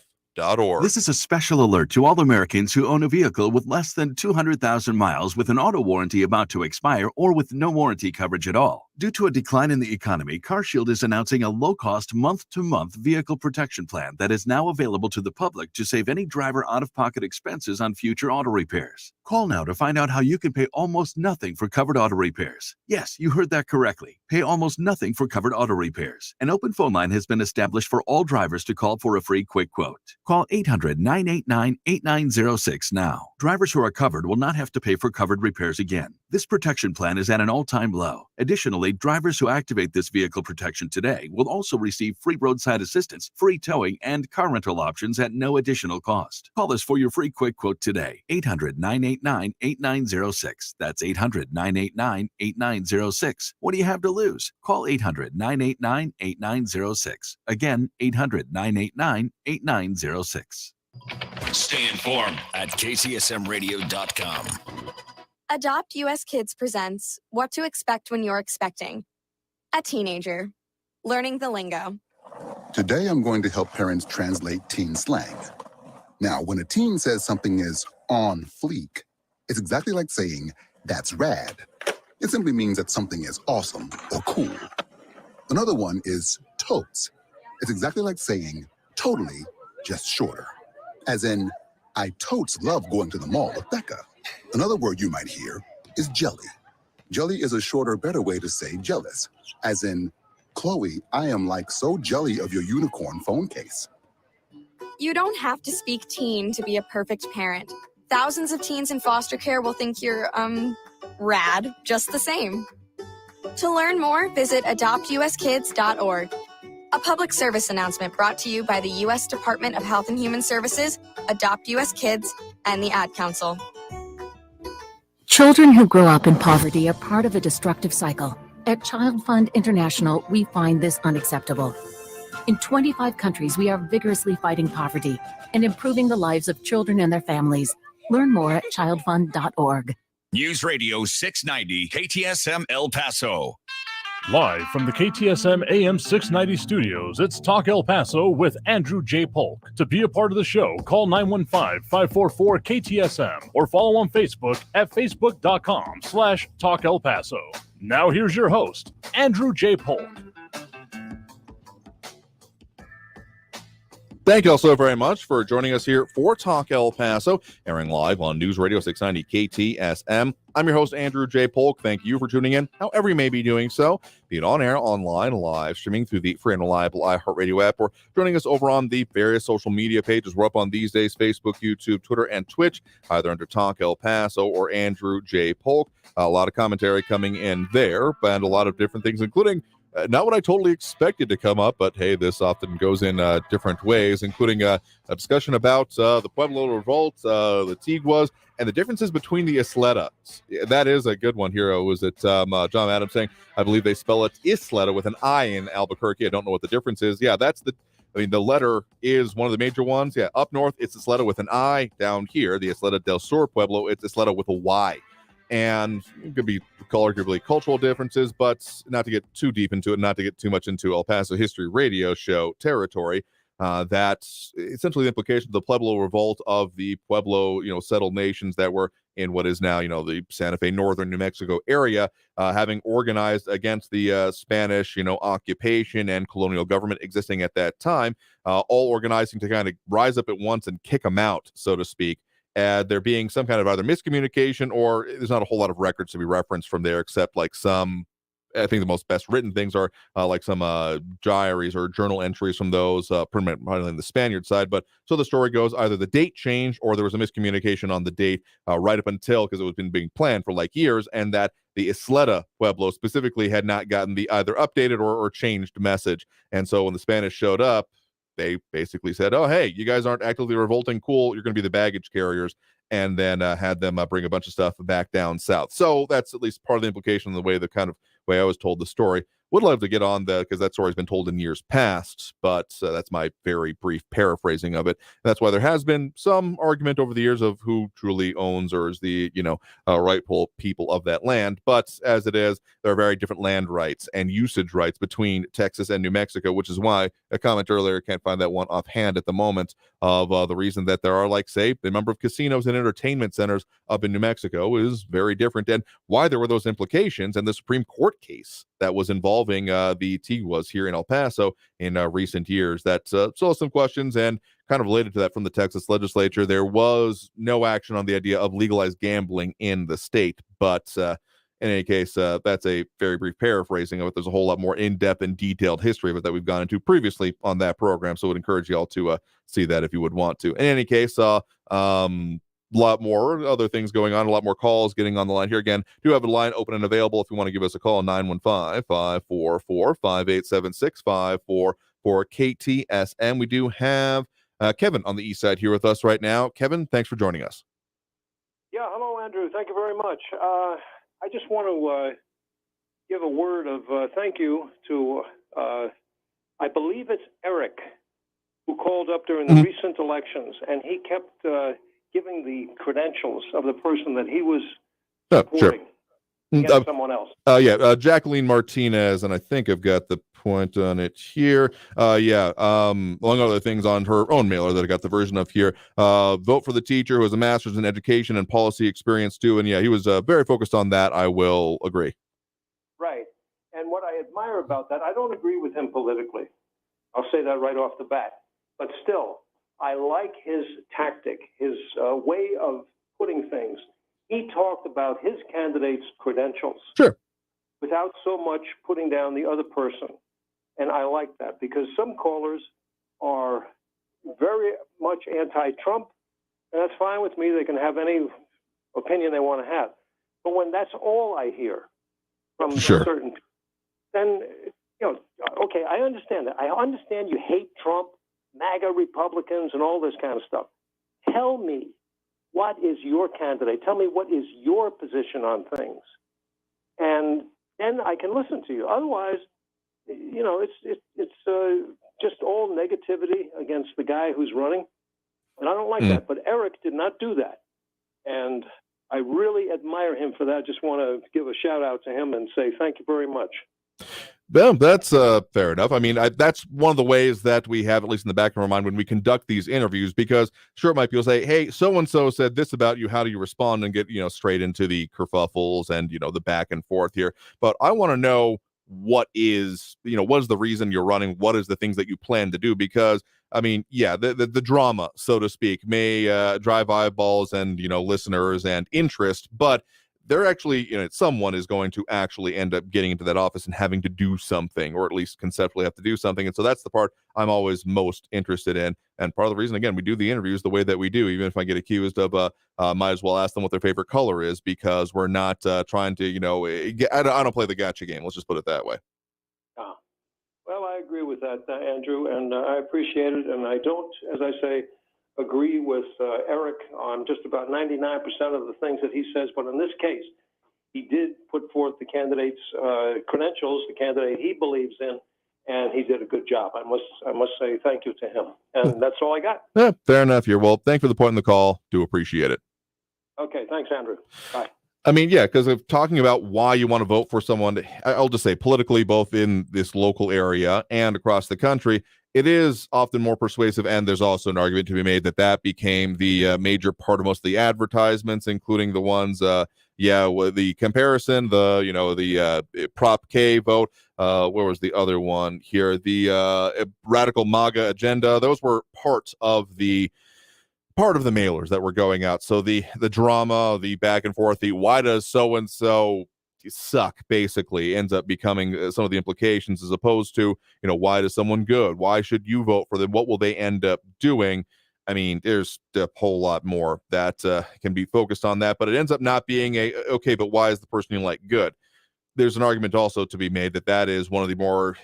This is a special alert to all Americans who own a vehicle with less than 200,000 miles with an auto warranty about to expire or with no warranty coverage at all. Due to a decline in the economy, CarShield is announcing a low-cost month-to-month vehicle protection plan that is now available to the public to save any driver out-of-pocket expenses on future auto repairs. Call now to find out how you can pay almost nothing for covered auto repairs. Yes, you heard that correctly. Pay almost nothing for covered auto repairs. An open phone line has been established for all drivers to call for a free quick quote. Call 800-989-8906 now. Drivers who are covered will not have to pay for covered repairs again. This protection plan is at an all-time low. Additionally, drivers who activate this vehicle protection today will also receive free roadside assistance, free towing, and car rental options at no additional cost. Call us for your free quick quote today. 800-989-8906. That's 800-989-8906. What do you have to lose? Call 800-989-8906. Again, 800-989-8906. Stay informed at kcsmradio.com. Adopt US Kids presents What to Expect When You're Expecting. A teenager. Learning the lingo. Today, I'm going to help parents translate teen slang. Now, when a teen says something is on fleek, it's exactly like saying, that's rad. It simply means that something is awesome or cool. Another one is totes. It's exactly like saying, totally, just shorter. As in, I totes love going to the mall with Becca. Another word you might hear is jelly. Jelly is a shorter, better way to say jealous, as in, Chloe, I am like so jelly of your unicorn phone case. You don't have to speak teen to be a perfect parent. Thousands of teens in foster care will think you're, rad, just the same. To learn more, visit adoptuskids.org. A public service announcement brought to you by the U.S. Department of Health and Human Services, Adopt U.S. Kids, and the Ad Council. Children who grow up in poverty are part of a destructive cycle. At Child Fund International, we find this unacceptable. In 25 countries, we are vigorously fighting poverty and improving the lives of children and their families. Learn more at childfund.org. News Radio 690 KTSM El Paso. Live from the KTSM AM 690 studios, it's Talk El Paso with Andrew J. Polk. To be a part of the show, call 915-544-KTSM or follow on Facebook at facebook.com/Talk El Paso. Now here's your host, Andrew J. Polk. Thank you all so very much for joining us here for Talk El Paso, airing live on News Radio 690 KTSM. I'm your host, Andrew J. Polk. Thank you for tuning in, however you may be doing so, be it on air, online, live, streaming through the free and reliable iHeartRadio app, or joining us over on the various social media pages. We're up on these days, Facebook, YouTube, Twitter, and Twitch, either under Talk El Paso or Andrew J. Polk. A lot of commentary coming in there, and a lot of different things, including not what I totally expected to come up, but hey, this often goes in different ways, including a discussion about the Pueblo Revolt, the Tiguas, and the differences between the Isleta. That is a good one here. Was it John Adams saying, I believe they spell it Isleta with an I in Albuquerque. I don't know what the difference is. Yeah, the letter is one of the major ones. Yeah, up north, it's Isleta with an I. Down here, the Isleta del Sur Pueblo, it's Isleta with a Y. And it could be arguably cultural differences, but not to get too deep into it, not to get too much into El Paso History Radio Show territory. That's essentially the implication of the Pueblo Revolt of the Pueblo, settled nations that were in what is now, the Santa Fe, northern New Mexico area, having organized against the Spanish, occupation and colonial government existing at that time, all organizing to kind of rise up at once and kick them out, so to speak. There being some kind of either miscommunication, or there's not a whole lot of records to be referenced from there, except like some, I think the most best written things are like some diaries or journal entries from those, primarily on the Spaniard side. But so the story goes, either the date changed or there was a miscommunication on the date right up until, because it was been being planned for like years, and that the Isleta Pueblo specifically had not gotten the either updated or changed message. And so when the Spanish showed up, they basically said, oh, hey, you guys aren't actively revolting. Cool. You're going to be the baggage carriers. And then had them bring a bunch of stuff back down south. So that's at least part of the implication of the way I was told the story. Would love to get on because that story's been told in years past, but that's my very brief paraphrasing of it. And that's why there has been some argument over the years of who truly owns or is the, rightful people of that land. But as it is, there are very different land rights and usage rights between Texas and New Mexico, which is why a comment earlier, can't find that one offhand at the moment, of the reason that there are, like, say, the number of casinos and entertainment centers up in New Mexico is very different, and why there were those implications and the Supreme Court case that was involving the Tiguas here in El Paso in recent years. That still some questions, and kind of related to that from the Texas legislature, there was no action on the idea of legalized gambling in the state. But in any case, that's a very brief paraphrasing of it. There's a whole lot more in-depth and detailed history of it that we've gone into previously on that program, so I would encourage you all to see that if you would want to. In any case, lot more other things going on, a lot more calls getting on the line here. Again, do have a line open and available if you want to give us a call, 915-544-5876-544 KTSM. We do have Kevin on the east side here with us right now. Kevin, thanks for joining us. Yeah, hello, Andrew. Thank you very much. I just want to give a word of thank you to, I believe it's Eric, who called up during the recent elections, and he kept giving the credentials of the person that he was supporting against someone else. Jacqueline Martinez, and I think I've got the point on it here. Among other things on her own mailer that I got the version of here. Vote for the teacher who has a master's in education and policy experience too. And he was very focused on that. I will agree. Right. And what I admire about that, I don't agree with him politically. I'll say that right off the bat. But still, I like his tactic, his way of putting things. He talked about his candidate's credentials. Sure. Without so much putting down the other person. And I like that because some callers are very much anti-Trump, and that's fine with me. They can have any opinion they want to have. But when that's all I hear from certain people, then, okay, I understand that. I understand you hate Trump, MAGA Republicans, and all this kind of stuff. Tell me, what is your candidate? Tell me what is your position on things. And then I can listen to you. Otherwise, it's just all negativity against the guy who's running. And I don't like that. But Eric did not do that. And I really admire him for that. Just want to give a shout out to him and say thank you very much. Well, that's fair enough. I mean, that's one of the ways that we have, at least in the back of our mind, when we conduct these interviews, because sure, it might people say, hey, so-and-so said this about you. How do you respond? And get, straight into the kerfuffles and, the back and forth here. But I want to know what is the reason you're running? What is the things that you plan to do? Because, I mean, yeah, the drama, so to speak, may drive eyeballs and, listeners and interest, but they're actually, someone is going to actually end up getting into that office and having to do something, or at least conceptually have to do something. And so that's the part I'm always most interested in. And part of the reason, again, we do the interviews the way that we do, even if I get accused of, might as well ask them what their favorite color is, because we're not trying to, I don't play the gotcha game. Let's just put it that way. Well, I agree with that, Andrew, and I appreciate it. And I don't, as I say, agree with Eric on just about 99% of the things that he says. But in this case, he did put forth the candidate's credentials, the candidate he believes in, and he did a good job. I must say thank you to him. And that's all I got. Yeah, fair enough here. Well, thanks for the point in the call. Do appreciate it. Okay, thanks, Andrew. Bye. I mean, yeah, because of talking about why you want to vote for someone, I'll just say politically, both in this local area and across the country, it is often more persuasive. And there's also an argument to be made that became the major part of most of the advertisements, including the ones, with the comparison, the Prop K vote. Where was the other one here? The radical MAGA agenda. Those were part of the mailers that were going out. So the drama, the back and forth, the why does so-and-so suck basically ends up becoming some of the implications, as opposed to, why does someone good? Why should you vote for them? What will they end up doing? I mean, there's a whole lot more that can be focused on that, but it ends up not being okay, but why is the person you like good? There's an argument also to be made that is one of the more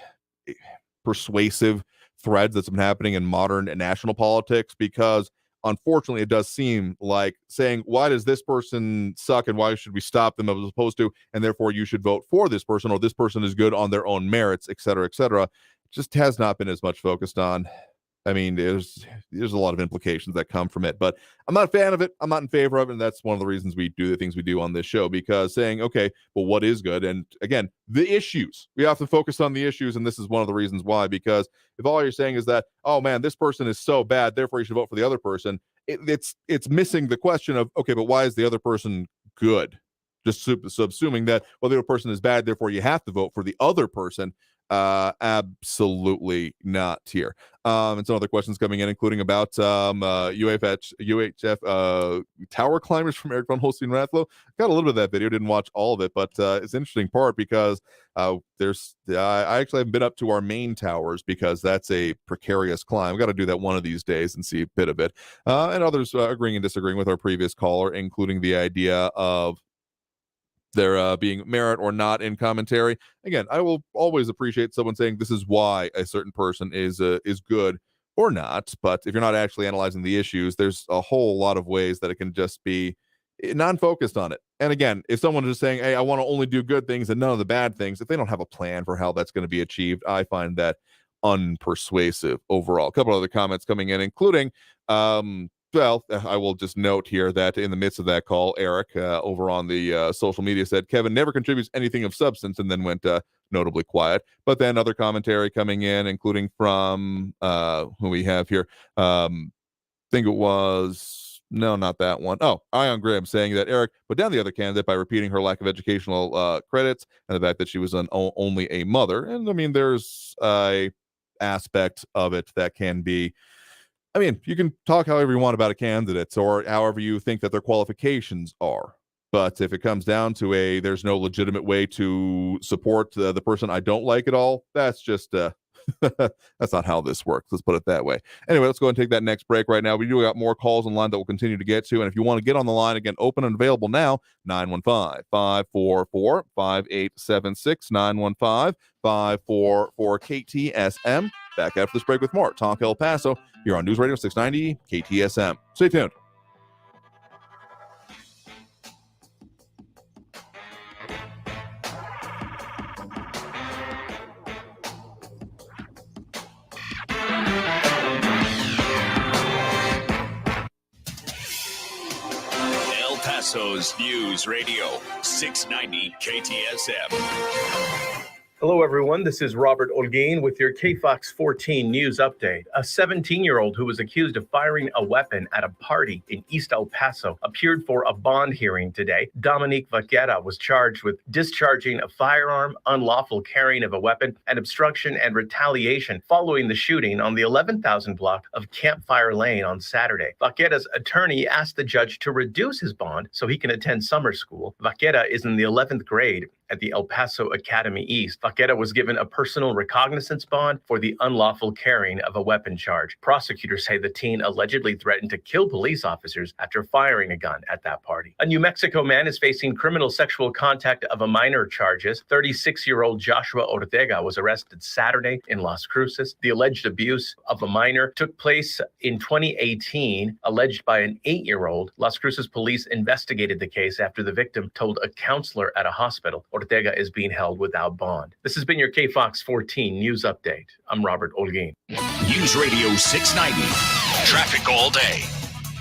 persuasive threads that's been happening in modern national politics, because unfortunately, it does seem like saying, why does this person suck and why should we stop them, as opposed to, and therefore you should vote for this person, or this person is good on their own merits, et cetera, just has not been as much focused on. I mean, there's a lot of implications that come from it, but I'm not a fan of it. I'm not in favor of it. And that's one of the reasons we do the things we do on this show, because saying, okay, well, what is good? And again, the issues, we have to focus on the issues. And this is one of the reasons why, because if all you're saying is that, oh man, this person is so bad, therefore you should vote for the other person, it's missing the question of, okay, but why is the other person good? Just subsuming that, well, the other person is bad, therefore you have to vote for the other person. Absolutely not here. And some other questions coming in, including about UHF tower climbers from Eric von Holstein-Rathlow. Got a little bit of that video, didn't watch all of it, but it's an interesting part because I actually haven't been up to our main towers because that's a precarious climb. I've got to do that one of these days and see a bit of it. And others agreeing and disagreeing with our previous caller, including the idea of there being merit or not in commentary. Again, I will always appreciate someone saying this is why a certain person is good or not. But if you're not actually analyzing the issues, there's a whole lot of ways that it can just be non-focused on it. And again, if someone is just saying, hey, I want to only do good things and none of the bad things, if they don't have a plan for how that's going to be achieved, I find that unpersuasive overall. A couple other comments coming in, including well, I will just note here that in the midst of that call, Eric over on the social media said Kevin never contributes anything of substance, and then went notably quiet. But then other commentary coming in, including from who we have here. Think it was, no, not that one. Oh, Ion Graham saying that Eric put down the other candidate by repeating her lack of educational credits and the fact that she was only a mother. And I mean, there's a aspect of it that can be I mean, you can talk however you want about a candidate or however you think that their qualifications are. But if it comes down to there's no legitimate way to support the person I don't like at all, that's just that's not how this works. Let's put it that way. Anyway, let's go ahead and take that next break right now. We do got more calls on line that we'll continue to get to. And if you want to get on the line, again, open and available now, 915-544-5876, 915-544-KTSM. Back after this break with more Talk El Paso here on News Radio 690 KTSM. Stay tuned. El Paso's News Radio 690 KTSM. Hello, everyone. This is Robert Olguin with your KFOX 14 news update. A 17-year-old who was accused of firing a weapon at a party in East El Paso appeared for a bond hearing today. Dominique Vaquera was charged with discharging a firearm, unlawful carrying of a weapon, and obstruction and retaliation following the shooting on the 11,000 block of Campfire Lane on Saturday. Vaquera's attorney asked the judge to reduce his bond so he can attend summer school. Vaquera is in the 11th grade at the El Paso Academy East. Vaquera was given a personal recognizance bond for the unlawful carrying of a weapon charge. Prosecutors say the teen allegedly threatened to kill police officers after firing a gun at that party. A New Mexico man is facing criminal sexual contact of a minor charges. 36-year-old Joshua Ortega was arrested Saturday in Las Cruces. The alleged abuse of a minor took place in 2018, alleged by an 8-year-old. Las Cruces police investigated the case after the victim told a counselor at a hospital. Ortega is being held without bond. This has been your KFOX 14 news update. I'm Robert Olguin. News Radio 690. Traffic all day.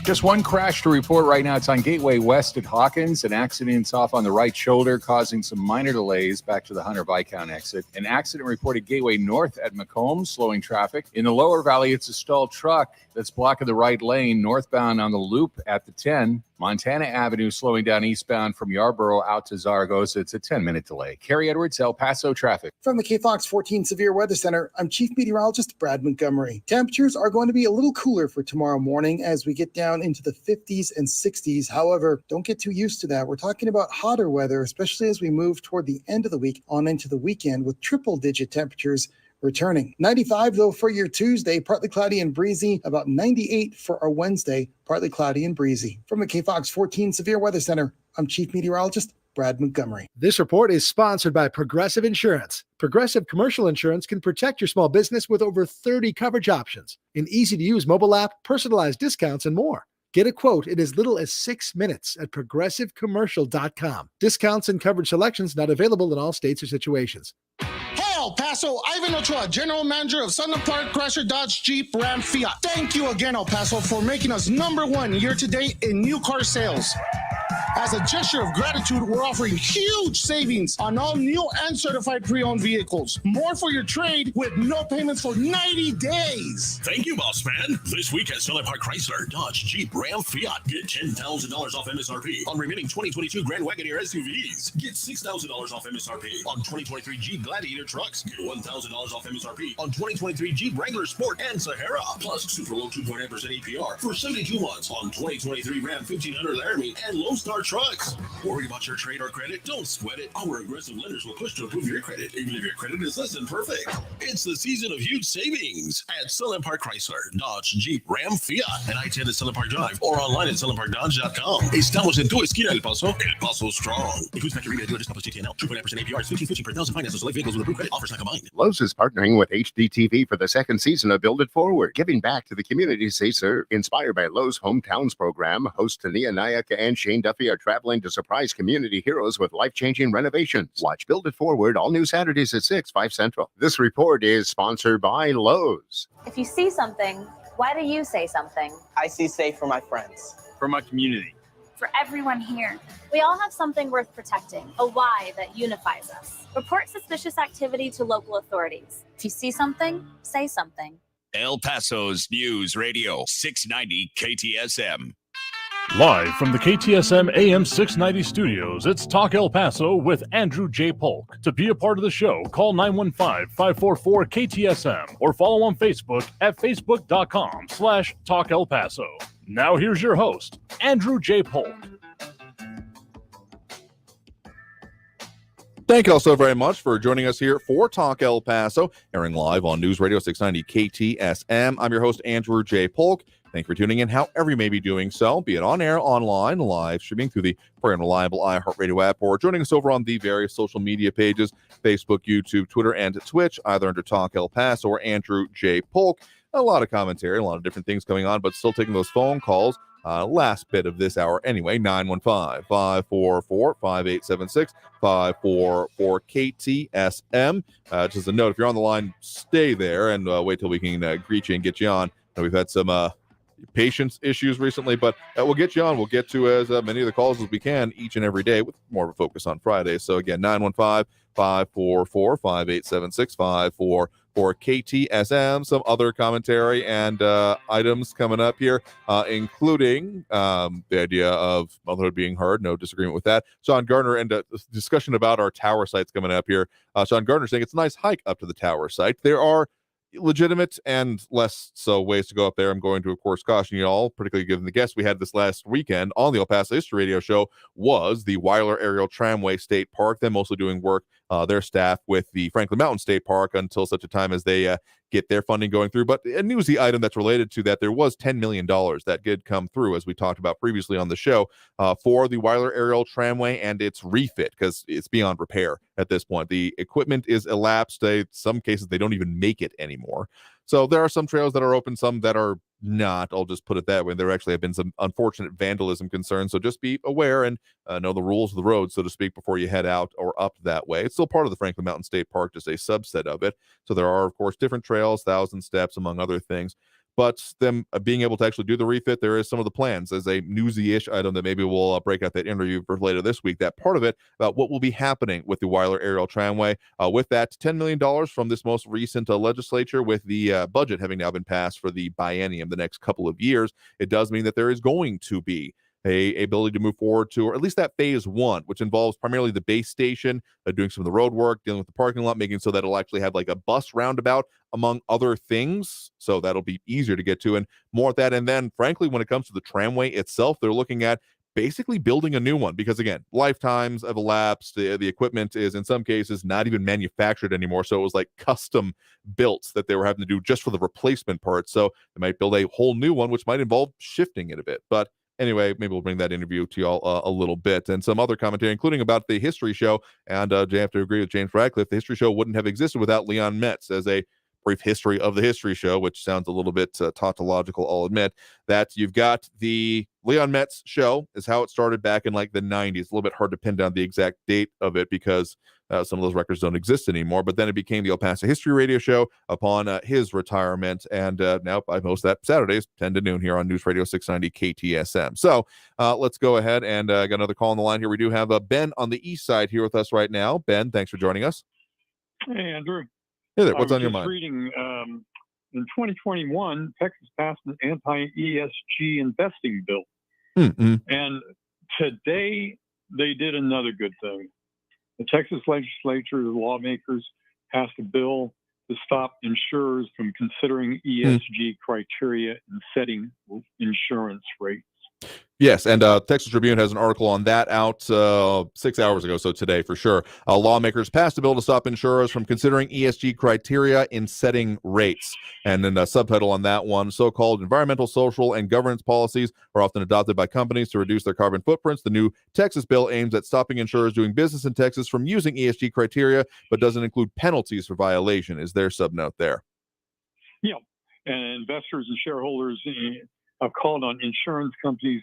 Just one crash to report right now. It's on Gateway West at Hawkins. An accident's off on the right shoulder, causing some minor delays back to the Hunter Viscount exit. An accident reported Gateway North at McCombs, slowing traffic. In the lower valley, it's a stalled truck that's blocking the right lane northbound on the loop at the 10. Montana Avenue slowing down eastbound from Yarborough out to Zaragoza. It's a 10-minute delay. Carrie Edwards, El Paso traffic. From the KFOX 14 Severe Weather Center, I'm Chief Meteorologist Brad Montgomery. Temperatures are going to be a little cooler for tomorrow morning as we get down into the 50s and 60s. However, don't get too used to that. We're talking about hotter weather, especially as we move toward the end of the week on into the weekend with triple-digit temperatures returning. 95, though, for your Tuesday, partly cloudy and breezy. About 98 for our Wednesday, partly cloudy and breezy. From the KFOX 14 Severe Weather Center, I'm Chief Meteorologist Brad Montgomery. This report is sponsored by Progressive Insurance. Progressive Commercial Insurance can protect your small business with over 30 coverage options, an easy-to-use mobile app, personalized discounts, and more. Get a quote in as little as 6 minutes at progressivecommercial.com. Discounts and coverage selections not available in all states or situations. El Paso, Ivan Ochoa, General Manager of Sunland Park, Chrysler, Dodge, Jeep, Ram, Fiat. Thank you again, El Paso, for making us #1 year-to-date in new car sales. As a gesture of gratitude, we're offering huge savings on all new and certified pre-owned vehicles. More for your trade with no payments for 90 days. Thank you, boss man. This week at Sunland Park Chrysler, Dodge, Jeep, Ram, Fiat. Get $10,000 off MSRP on remaining 2022 Grand Wagoneer SUVs. Get $6,000 off MSRP on 2023 Jeep Gladiator trucks. Get $1,000 off MSRP on 2023 Jeep Wrangler Sport and Sahara. Plus super low 2.8% APR for 72 months on 2023 Ram 1500 Laramie and Lone Star trucks. Worried about your trade or credit? Don't sweat it. Our aggressive lenders will push to improve your credit, even if your credit is less than perfect. It's the season of huge savings at Sunland Park Chrysler, Dodge, Jeep, Ram, Fiat, and I-10 at Sunland Park Drive, or online at sunlandparkdodge.com. Estamos en tu esquina, El Paso. El Paso strong. Includes factory rebate, dealer discount plus TTNL. 2.9% APR is $15.50 per thousand. Finance select vehicles with approved credit. Offers not combined. Lowe's is partnering with HDTV for the second season of Build It Forward, giving back to the communities they serve. Inspired by Lowe's Hometowns program, hosts Tania Nayaka and Shane Duffy are traveling to surprise community heroes with life-changing renovations. Watch Build It Forward all new Saturdays at 6, 5 Central. This report is sponsored by Lowe's. If you see something, why do you say something? I see safe for my friends. For my community. For everyone here. We all have something worth protecting, a why that unifies us. Report suspicious activity to local authorities. If you see something, say something. El Paso's News Radio 690 KTSM. Live from the KTSM AM 690 studios, it's Talk El Paso with Andrew J. Polk. To be a part of the show, call 915-544-KTSM or follow on Facebook at facebook.com/Talk El Paso. Now here's your host, Andrew J. Polk. Thank you all so very much for joining us here for Talk El Paso, airing live on News Radio 690 KTSM. I'm your host, Andrew J. Polk. Thank you for tuning in, however you may be doing so, be it on air, online, live streaming through the free and reliable iHeartRadio app, or joining us over on the various social media pages, Facebook, YouTube, Twitter, and Twitch, either under Talk El Paso or Andrew J. Polk. A lot of commentary, a lot of different things going on, but still taking those phone calls. Last bit of this hour anyway, 915-544-5876, 544-KTSM. Just as a note, if you're on the line, stay there and wait till we can greet you and get you on. We've had some patience issues recently, but we'll get you on. We'll get to as many of the calls as we can each and every day, with more of a focus on Friday. So again, 915-544-5876, 544-KTSM. Some other commentary and items coming up here, including the idea of motherhood being heard. No disagreement with that. Sean Gardner, and a discussion about our tower sites coming up here. Sean Gardner saying it's a nice hike up to the tower site. There are legitimate and less so ways to go up there. I'm going to, of course, caution you all, particularly given the guest we had this last weekend on the El Paso History Radio Show, was the Weiler Aerial Tramway State Park. They're mostly doing work, their staff, with the Franklin Mountain State Park until such a time as they get their funding going through. But a newsy item that's related to that, there was $10 million that did come through, as we talked about previously on the show, for the Weiler Aerial Tramway and its refit, because it's beyond repair at this point. The equipment is elapsed. In some cases, they don't even make it anymore. So there are some trails that are open, some that are not. I'll just put it that way. There actually have been some unfortunate vandalism concerns. So just be aware and know the rules of the road, so to speak, before you head out or up that way. It's still part of the Franklin Mountain State Park, just a subset of it. So there are, of course, different trails, 1,000 steps, among other things. But them being able to actually do the refit, there is some of the plans as a newsy-ish item that maybe we'll break out that interview for later this week. That part of it about what will be happening with the Weiler Aerial Tramway. With that, $10 million from this most recent legislature, with the budget having now been passed for the biennium, the next couple of years, it does mean that there is going to be a ability to move forward to, or at least that phase one, which involves primarily the base station, doing some of the road work, dealing with the parking lot, making so that it'll actually have like a bus roundabout, among other things. So that'll be easier to get to, and more of that. And then, frankly, when it comes to the tramway itself, they're looking at basically building a new one, because again, lifetimes have elapsed. The equipment is in some cases not even manufactured anymore. So it was like custom built that they were having to do just for the replacement parts. So they might build a whole new one, which might involve shifting it a bit. But anyway, maybe we'll bring that interview to y'all a little bit, and some other commentary, including about the history show. And I have to agree with James Radcliffe. The history show wouldn't have existed without Leon Metz. As a brief history of the history show, which sounds a little bit tautological, I'll admit, that you've got the Leon Metz show is how it started back in like the 90s. A little bit hard to pin down the exact date of it, because some of those records don't exist anymore. But then it became the El Paso History Radio Show upon his retirement. And now I host that Saturdays, 10 to noon, here on News Radio 690 KTSM. So let's go ahead and got another call on the line here. We do have Ben on the east side here with us right now. Ben, thanks for joining us. Hey, Andrew. Hey there. What's on your mind? Reading, in 2021, Texas passed an anti-ESG investing bill. Mm-hmm. And today they did another good thing. The Texas legislature, the lawmakers, passed a bill to stop insurers from considering ESG criteria in setting insurance rates. Yes, and Texas Tribune has an article on that out 6 hours ago, so today for sure. Lawmakers passed a bill to stop insurers from considering ESG criteria in setting rates. And then a subtitle on that one, so-called environmental, social, and governance policies are often adopted by companies to reduce their carbon footprints. The new Texas bill aims at stopping insurers doing business in Texas from using ESG criteria, but doesn't include penalties for violation, is their subnote there. Yeah, and investors and shareholders have called on insurance companies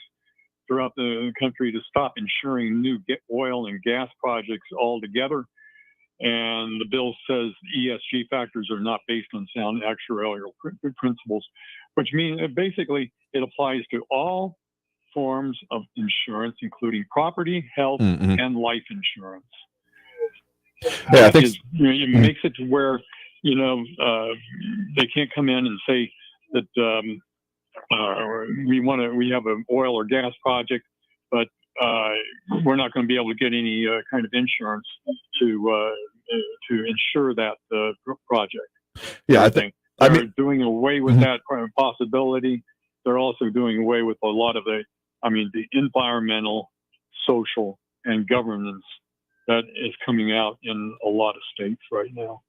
throughout the country to stop insuring new oil and gas projects altogether. And the bill says ESG factors are not based on sound actuarial principles, which means basically it applies to all forms of insurance, including property, health, and life insurance. Yeah, I think it makes it to where, they can't come in and say that we have an oil or gas project, but we're not going to be able to get any kind of insurance to insure that project. Yeah, They're doing away with that possibility. They're also doing away with a lot of the environmental, social, and governance that is coming out in a lot of states right now.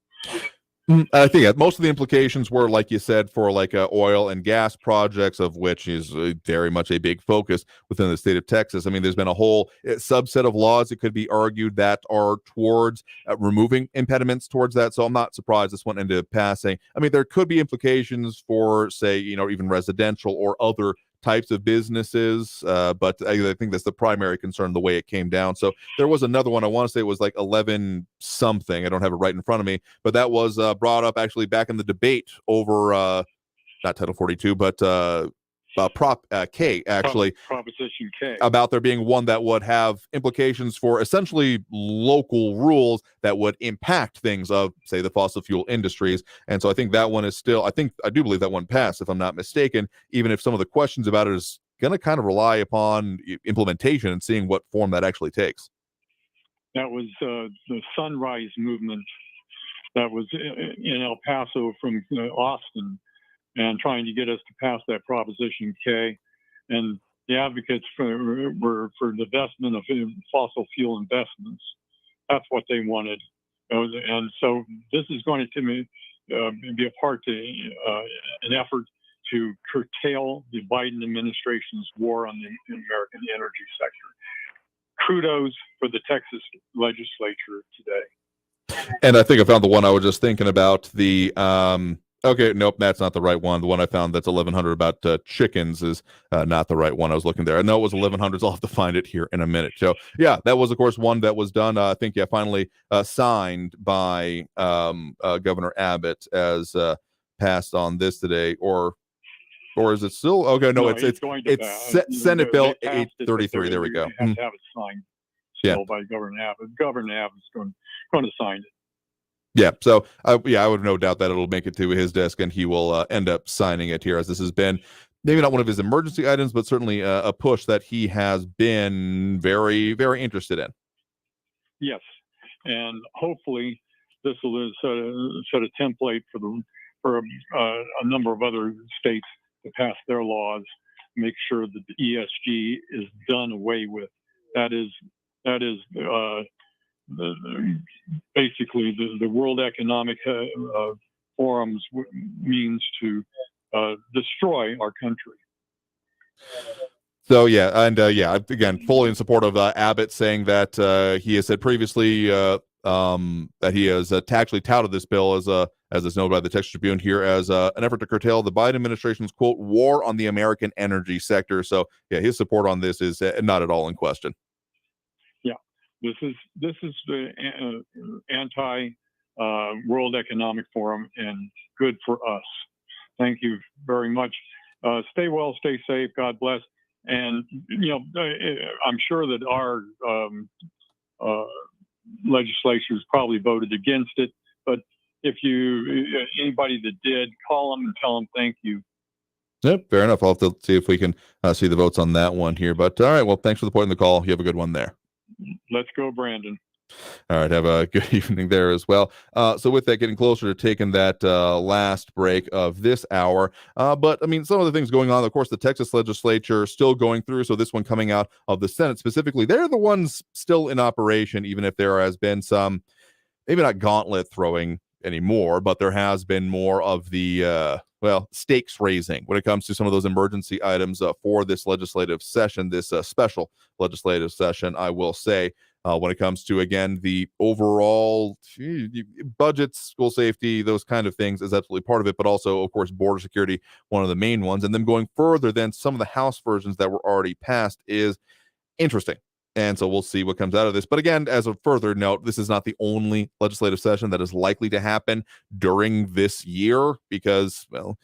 I think most of the implications were, like you said, for like oil and gas projects, of which is very much a big focus within the state of Texas. I mean, there's been a whole subset of laws, it could be argued, that are towards removing impediments towards that. So I'm not surprised this one ended up passing. I mean, there could be implications for, say, even residential or other types of businesses, but I think that's the primary concern, the way it came down. So there was another one, I want to say it was like 11 something, I don't have it right in front of me, but that was brought up actually back in the debate over not Title 42, but Prop K, actually. Proposition K. About there being one that would have implications for essentially local rules that would impact things of, say, the fossil fuel industries. And so I think that one is still, I do believe that one passed, if I'm not mistaken, even if some of the questions about it is going to kind of rely upon implementation and seeing what form that actually takes. That was the Sunrise Movement that was in El Paso from Austin, and trying to get us to pass that Proposition K. And the advocates were for divestment of fossil fuel investments. That's what they wanted. And so this is going to be a part to an effort to curtail the Biden administration's war on the American energy sector. Kudos for the Texas legislature today. And I think I found the one I was just thinking about, the okay, nope, that's not the right one. The one I found that's 1100 about chickens is not the right one. I was looking there. I know it was 1100s. I'll have to find it here in a minute. So, yeah, that was, of course, one that was done, I think, finally signed by Governor Abbott as passed on this today. Or is it still? Okay, no, it's Senate Bill 833. There we go. You have to have it signed still by Governor Abbott. Governor Abbott's going to sign it. Yeah, so I would have no doubt that it'll make it to his desk and he will end up signing it here, as this has been maybe not one of his emergency items, but certainly a push that he has been very, very interested in. Yes, and hopefully this will set a template for a number of other states to pass their laws, make sure that the ESG is done away with. That is basically the World Economic Forum's means to destroy our country. So yeah, and again, fully in support of Abbott, saying that he has said previously that he has actually touted this bill as is noted by the Texas Tribune here, as an effort to curtail the Biden administration's, quote, war on the American energy sector. So yeah, his support on this is not at all in question. This is the anti World Economic Forum, and good for us. Thank you very much. Stay well, stay safe. God bless. And I'm sure that our legislatures probably voted against it. But if anybody that did, call them and tell them thank you. Yep, fair enough. I'll have to see if we can see the votes on that one here. But all right, well, thanks for the point in the call. You have a good one there. Let's go, Brandon. All right, have a good evening there as well. So with that, getting closer to taking that last break of this hour. But, I mean, some of the things going on, of course, the Texas legislature still going through. So this one coming out of the Senate specifically, they're the ones still in operation, even if there has been some, maybe not gauntlet throwing anymore, but there has been more of the, stakes raising when it comes to some of those emergency items for this legislative session, this special legislative session, I will say. When it comes to, again, the overall budgets, school safety, those kind of things is absolutely part of it, but also, of course, border security, one of the main ones. And then going further than some of the House versions that were already passed is interesting. And so we'll see what comes out of this. But again, as a further note, this is not the only legislative session that is likely to happen during this year because, well,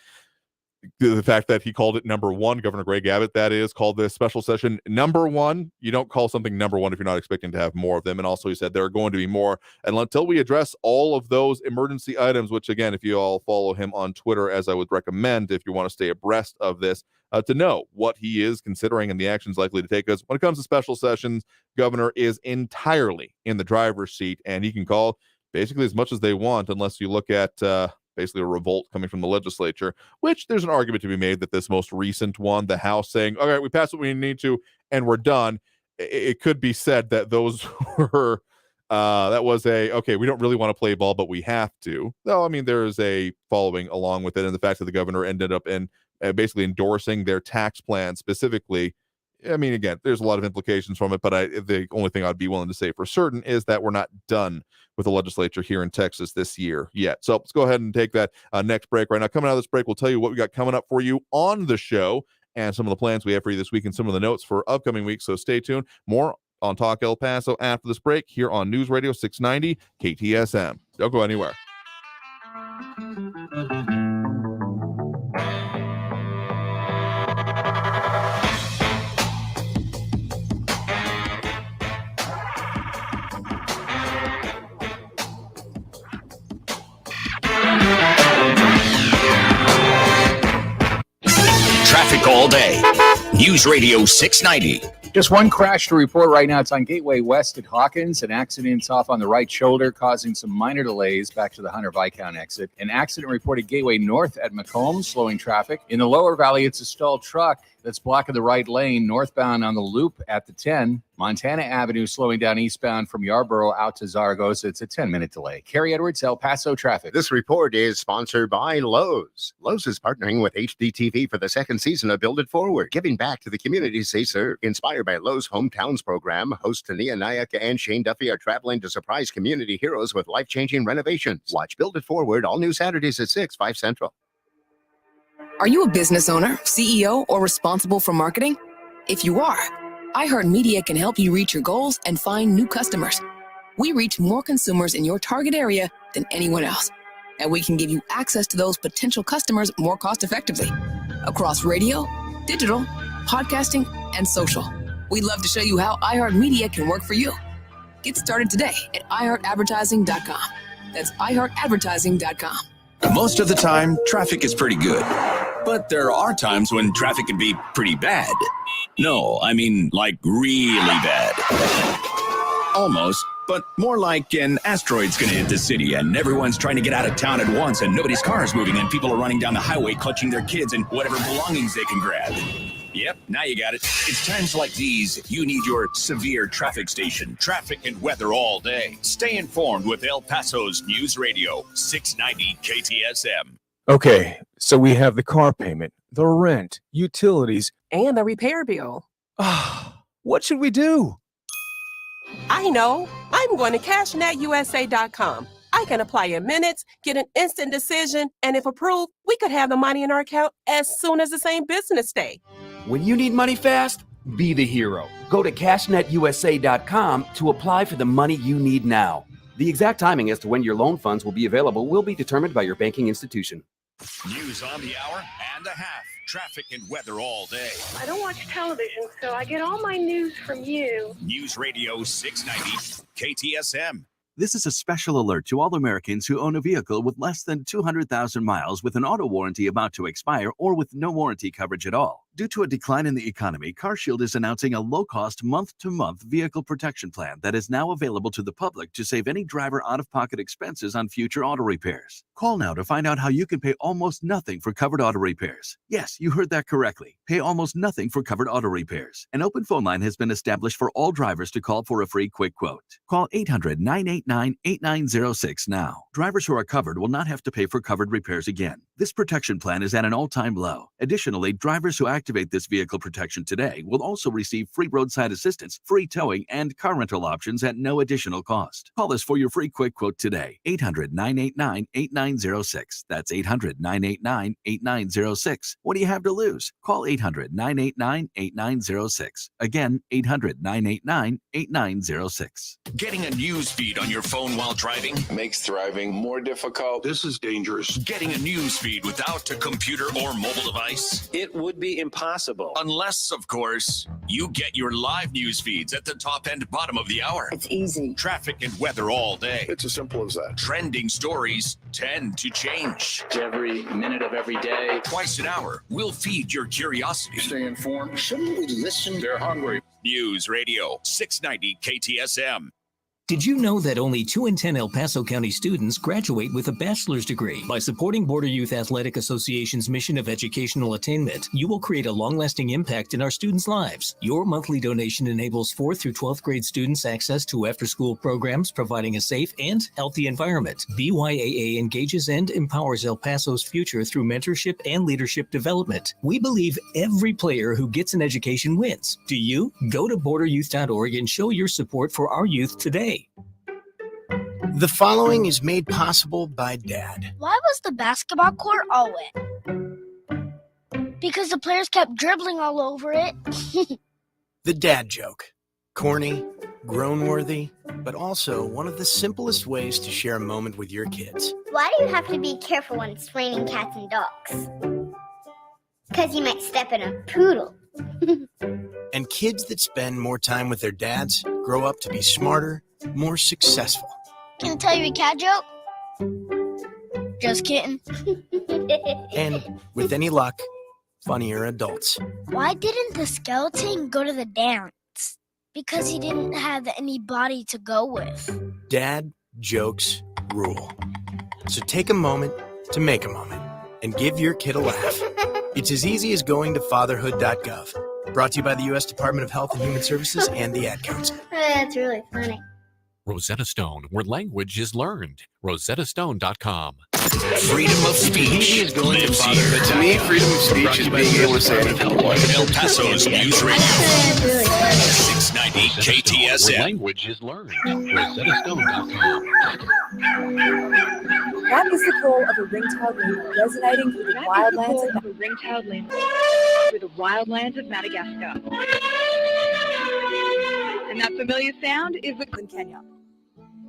the fact that he called it number one, Governor Greg Abbott, that is, called this special session number one. You don't call something number one if you're not expecting to have more of them. And also he said there are going to be more. And until we address all of those emergency items, which again, if you all follow him on Twitter, as I would recommend, if you want to stay abreast of this, to know what he is considering and the actions likely to take us. When it comes to special sessions, Governor is entirely in the driver's seat, and he can call basically as much as they want, unless you look at basically a revolt coming from the legislature, which there's an argument to be made that this most recent one, the House saying, all right, we passed what we need to, and we're done. It could be said that those were, that was okay, we don't really want to play ball, but we have to. Though, I mean, there is a following along with it, and the fact that the governor ended up in basically endorsing their tax plan specifically. I mean, again, there's a lot of implications from it, but the only thing I'd be willing to say for certain is that we're not done with the legislature here in Texas this year yet. So let's go ahead and take that next break right now. Coming out of this break, we'll tell you what we got coming up for you on the show and some of the plans we have for you this week and some of the notes for upcoming weeks. So stay tuned. More on Talk El Paso after this break here on News Radio 690 KTSM. Don't go anywhere. Traffic all day. News Radio 690. Just one crash to report right now. It's on Gateway West at Hawkins. An accident's off on the right shoulder, causing some minor delays back to the Hunter Viscount exit. An accident reported Gateway North at Macomb, slowing traffic. In the lower valley, it's a stalled truck that's blocking the right lane, northbound on the loop at the 10. Montana Avenue slowing down eastbound from Yarborough out to Zaragoza. It's a 10-minute delay. Kerry Edwards, El Paso traffic. This report is sponsored by Lowe's. Lowe's is partnering with HDTV for the second season of Build It Forward, giving back to the communities they serve. Inspired by Lowe's Hometowns program, hosts Tania Nayaka and Shane Duffy are traveling to surprise community heroes with life-changing renovations. Watch Build It Forward all new Saturdays at 6, 5 Central. Are you a business owner, CEO, or responsible for marketing? If you are, iHeartMedia can help you reach your goals and find new customers. We reach more consumers in your target area than anyone else, and we can give you access to those potential customers more cost-effectively across radio, digital, podcasting, and social. We'd love to show you how iHeartMedia can work for you. Get started today at iHeartAdvertising.com. That's iHeartAdvertising.com. Most of the time, traffic is pretty good. But there are times when traffic can be pretty bad. No, I mean like really bad. Almost, but more like an asteroid's gonna hit the city and everyone's trying to get out of town at once and nobody's car is moving and people are running down the highway clutching their kids and whatever belongings they can grab. Yep, now you got it. It's times like these you need your severe traffic station. Traffic and weather all day. Stay informed with El Paso's News Radio 690 KTSM. Okay, so we have the car payment, the rent, utilities, and the repair bill. What should we do? I know. I'm going to CashNetUSA.com. I can apply in minutes, get an instant decision, and if approved, we could have the money in our account as soon as the same business day. When you need money fast, be the hero. Go to CashNetUSA.com to apply for the money you need now. The exact timing as to when your loan funds will be available will be determined by your banking institution. News on the hour and a half. Traffic and weather all day. I don't watch television, so I get all my news from you. News Radio 690 KTSM. This is a special alert to all Americans who own a vehicle with less than 200,000 miles with an auto warranty about to expire or with no warranty coverage at all. Due to a decline in the economy, CarShield is announcing a low-cost month-to-month vehicle protection plan that is now available to the public to save any driver out-of-pocket expenses on future auto repairs. Call now to find out how you can pay almost nothing for covered auto repairs. Yes, you heard that correctly. Pay almost nothing for covered auto repairs. An open phone line has been established for all drivers to call for a free quick quote. Call 800-989-8906 now. Drivers who are covered will not have to pay for covered repairs again. This protection plan is at an all-time low. Additionally, drivers who activate this vehicle protection today will also receive free roadside assistance, free towing, and car rental options at no additional cost. Call us for your free quick quote today. 800-989-8906. That's 800-989-8906. What do you have to lose? Call 800-989-8906. Again, 800-989-8906. Getting a news feed on your phone while driving makes driving more difficult. This is dangerous. Getting a news feed without a computer or mobile device? It would be impossible. Unless, of course, you get your live news feeds at the top and bottom of the hour. It's easy. Traffic and weather all day. It's as simple as that. Trending stories tend to change. Every minute of every day. Twice an hour, we'll feed your curiosity. Stay informed. Shouldn't we listen? They're hungry. News Radio 690 KTSM. Did you know that only 2 in 10 El Paso County students graduate with a bachelor's degree? By supporting Border Youth Athletic Association's mission of educational attainment, you will create a long-lasting impact in our students' lives. Your monthly donation enables 4th through 12th grade students access to after-school programs, providing a safe and healthy environment. BYAA engages and empowers El Paso's future through mentorship and leadership development. We believe every player who gets an education wins. Do you? Go to borderyouth.org and show your support for our youth today. The following is made possible by Dad. Why was the basketball court all wet? Because the players kept dribbling all over it. The dad joke. Corny, groan-worthy, but also one of the simplest ways to share a moment with your kids. Why do you have to be careful when it's raining cats and dogs? Because you might step in a poodle. And kids that spend more time with their dads grow up to be smarter, more successful. Can I tell you a cat joke? Just kidding. And, with any luck, funnier adults. Why didn't the skeleton go to the dance? Because he didn't have any body to go with. Dad jokes rule. So take a moment to make a moment and give your kid a laugh. It's as easy as going to fatherhood.gov. Brought to you by the U.S. Department of Health and Human Services and the Ad Council. That's really funny. Rosetta Stone, where language is learned. RosettaStone.com. Freedom of speech lives here. To me, freedom of speech is being able to say anything you want. El Paso's News Radio 690 KTSM. Where language is learned. RosettaStone.com. That is the call of a ring-tailed lemur resonating through the wildlands of Madagascar. And that familiar sound is in Kenya.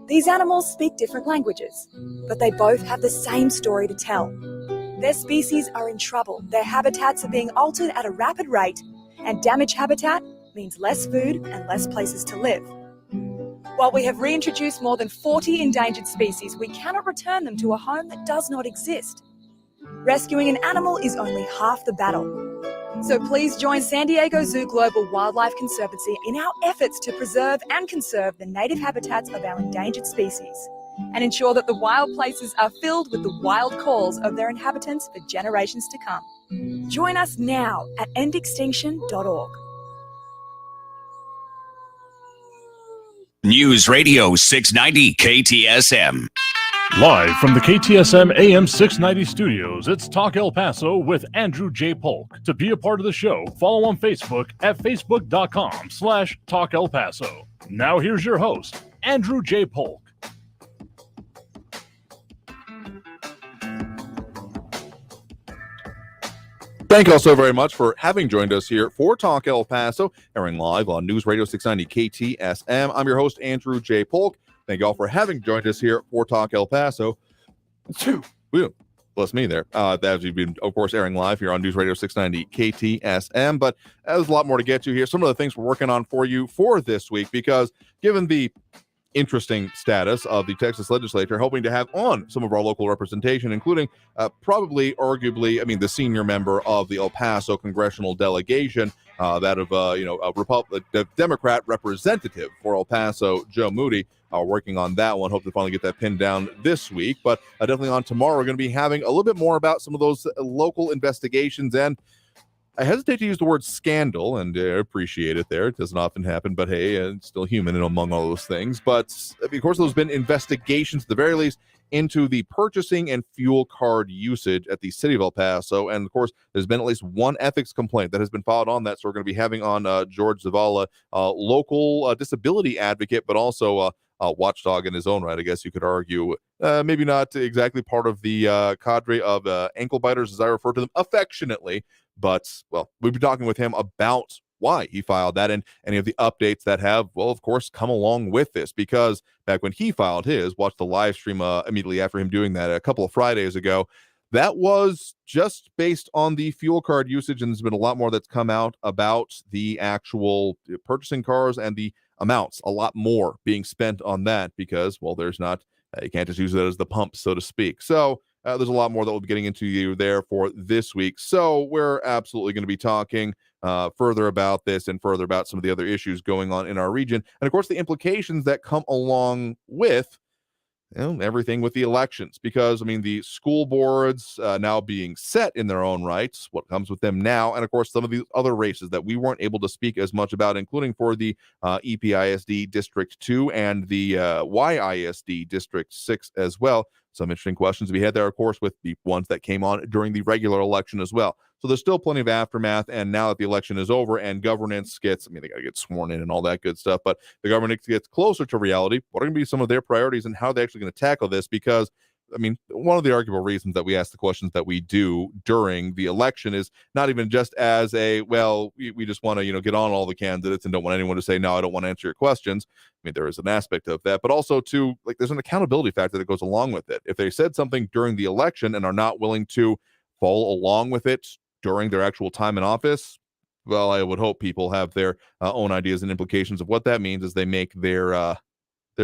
These animals speak different languages, but they both have the same story to tell. Their species are in trouble. Their habitats are being altered at a rapid rate, and damaged habitat means less food and less places to live. While we have reintroduced more than 40 endangered species, we cannot return them to a home that does not exist. Rescuing an animal is only half the battle. So please join San Diego Zoo Global Wildlife Conservancy in our efforts to preserve and conserve the native habitats of our endangered species and ensure that the wild places are filled with the wild calls of their inhabitants for generations to come. Join us now at endextinction.org. News Radio 690 KTSM. Live from the KTSM AM 690 studios, it's Talk El Paso with Andrew J. Polk. To be a part of the show, follow on Facebook at facebook.com/Talk El Paso. Now here's your host, Andrew J. Polk. Thank you all so very much for having joined us here for Talk El Paso, airing live on News Radio 690 KTSM. I'm your host, Andrew J. Polk. Thank you all for having joined us here for Talk El Paso. Bless me there. As we've been, of course, airing live here on News Radio 690 KTSM. But there's a lot more to get to here. Some of the things we're working on for you for this week, because given the interesting status of the Texas legislature, hoping to have on some of our local representation, including probably, arguably, the senior member of the El Paso congressional delegation, that of, a Democrat representative for El Paso, Joe Moody, working on that one. Hope to finally get that pinned down this week. But definitely on tomorrow, we're going to be having a little bit more about some of those local investigations. And I hesitate to use the word scandal, and I appreciate it there. It doesn't often happen, but hey, it's still human and among all those things. But of course, there's been investigations, at the very least, into the purchasing and fuel card usage at the city of El Paso. And of course, there's been at least one ethics complaint that has been filed on that. So we're going to be having on George Zavala, local disability advocate, but also watchdog in his own right, I guess you could argue. Maybe not exactly part of the cadre of ankle biters, as I refer to them affectionately, but, well, we'll be talking with him about why he filed that and any of the updates that have, well, of course, come along with this. Because back when he filed his, watched the live stream immediately after him doing that a couple of Fridays ago, that was just based on the fuel card usage, and there's been a lot more that's come out about the actual purchasing cars and the amounts, a lot more being spent on that because, well, there's not, you can't just use it as the pump, so to speak. So there's a lot more that we'll be getting into you there for this week. So we're absolutely going to be talking further about this and further about some of the other issues going on in our region. And of course, the implications that come along with everything with the elections, because I mean, the school boards now being set in their own rights, what comes with them now, and of course, some of these other races that we weren't able to speak as much about, including for the EPISD District 2 and the YISD District 6 as well. Some interesting questions we had there, of course, with the ones that came on during the regular election as well. So there's still plenty of aftermath. And now that the election is over and governance gets, I mean, they got to get sworn in and all that good stuff, but the government gets closer to reality. What are going to be some of their priorities and how are they actually going to tackle this? Because, I mean, one of the arguable reasons that we ask the questions that we do during the election is not even just as a, well, we just want to, get on all the candidates and don't want anyone to say, no, I don't want to answer your questions. I mean, there is an aspect of that, but also too, like, there's an accountability factor that goes along with it. If they said something during the election and are not willing to follow along with it during their actual time in office, well, I would hope people have their own ideas and implications of what that means as they make their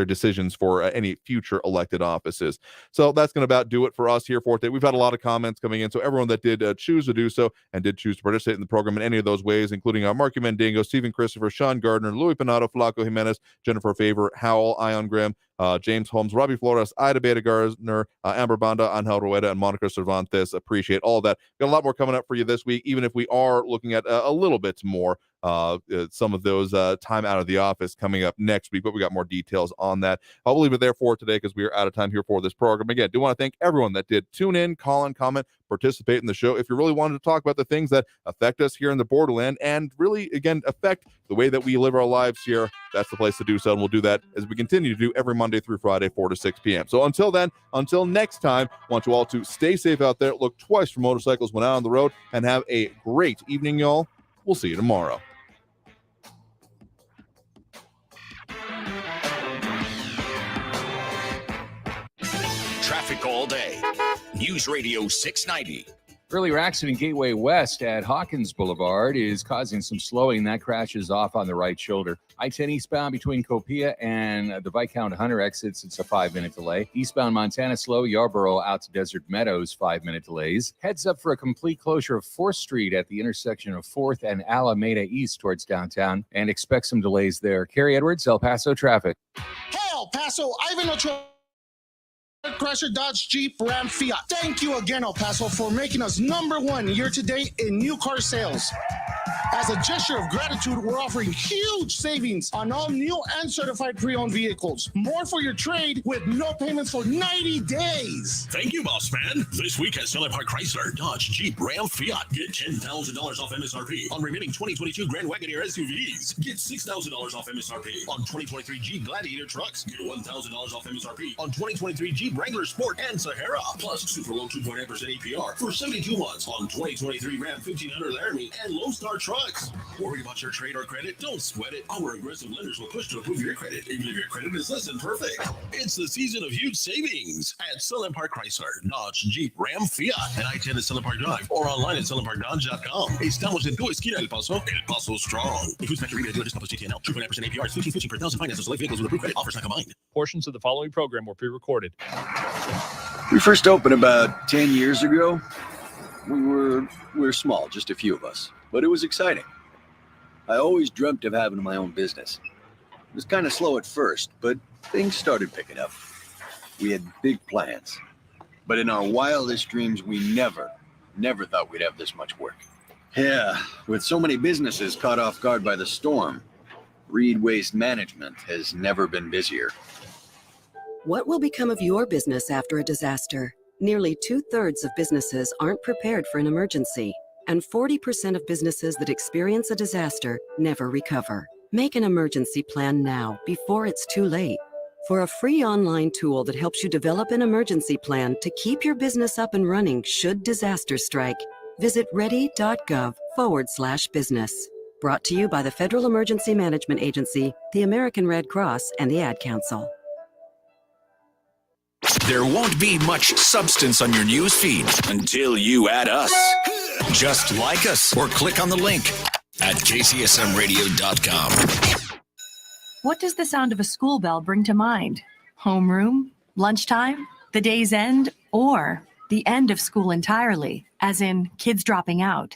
decisions for any future elected offices. So that's going to about do it for us here for today. We've had a lot of comments coming in, so everyone that did choose to do so and did choose to participate in the program in any of those ways, including Marky Mendingo, Stephen Christopher, Sean Gardner, Louis Pinato, Flaco Jimenez, Jennifer Favor, Howell, Ion Graham, James Holmes, Robbie Flores, Ida Beta Gardner, Amber Banda, Angel Rueda, and Monica Cervantes. Appreciate all that. Got a lot more coming up for you this week, even if we are looking at a little bit more some of those time out of the office coming up next week, but we got more details on that. I'll leave it there for today because we are out of time here for this program. Again, do want to thank everyone that did tune in, call and comment, participate in the show. If you really wanted to talk about the things that affect us here in the borderland and really, again, affect the way that we live our lives here, that's the place to do so. And we'll do that as we continue to do every Monday through Friday, 4 to 6 p.m. So until then, until next time, I want you all to stay safe out there, look twice for motorcycles when out on the road, and have a great evening, y'all. We'll see you tomorrow. Traffic all day. News Radio 690. Earlier accident Gateway West at Hawkins Boulevard is causing some slowing. That crash is off on the right shoulder. I-10 eastbound between Copia and the Viscount Hunter exits. It's a 5-minute delay. Eastbound Montana slow. Yarborough out to Desert Meadows, 5-minute delays. Heads up for a complete closure of 4th Street at the intersection of 4th and Alameda East towards downtown, and expect some delays there. Carrie Edwards, El Paso traffic. Hey, El Paso, Ivan Ochoa. Chrysler, Dodge, Jeep, Ram, Fiat. Thank you again, El Paso, for making us #1 year-to-date in new car sales. As a gesture of gratitude, we're offering huge savings on all new and certified pre-owned vehicles. More for your trade with no payments for 90 days. Thank you, boss man. This week at Stellar Park Chrysler, Dodge, Jeep, Ram, Fiat. Get $10,000 off MSRP on remaining 2022 Grand Wagoneer SUVs. Get $6,000 off MSRP on 2023 Jeep Gladiator trucks. Get $1,000 off MSRP on 2023 Jeep Wrangler Sport and Sahara. Plus super low 2.8% APR for 72 months on 2023 Ram 1500 Laramie and Lone Star trucks. Worried about your trade or credit? Don't sweat it. Our aggressive lenders will push to improve your credit, even if your credit is less than perfect. It's the season of huge savings at Stellar Park Chrysler, Dodge, Jeep, Ram, Fiat, and I-10 at Stellar Park Drive or online at StellarParkDodge.com. Estamos en tu esquina, El Paso strong. Includes factory rebate dealer discount plus TTNL. 2.9% APR is $15.50 per thousand finance of select vehicles with approved credit. Offers not combined. Portions of the following program were pre-recorded. We first opened about 10 years ago. We were small, just a few of us, but it was exciting. I always dreamt of having my own business. It was kind of slow at first, but things started picking up. We had big plans, but in our wildest dreams, we never thought we'd have this much work. Yeah, with so many businesses caught off guard by the storm, Reed Waste Management has never been busier. What will become of your business after a disaster? Nearly 2/3 of businesses aren't prepared for an emergency, and 40% of businesses that experience a disaster never recover. Make an emergency plan now before it's too late. For a free online tool that helps you develop an emergency plan to keep your business up and running should disaster strike, visit ready.gov/business. Brought to you by the Federal Emergency Management Agency, the American Red Cross, and the Ad Council. There won't be much substance on your news feed until you add us. Just like us or click on the link at kcsmradio.com. What does the sound of a school bell bring to mind? Homeroom? Lunchtime? The day's end? Or the end of school entirely, as in kids dropping out?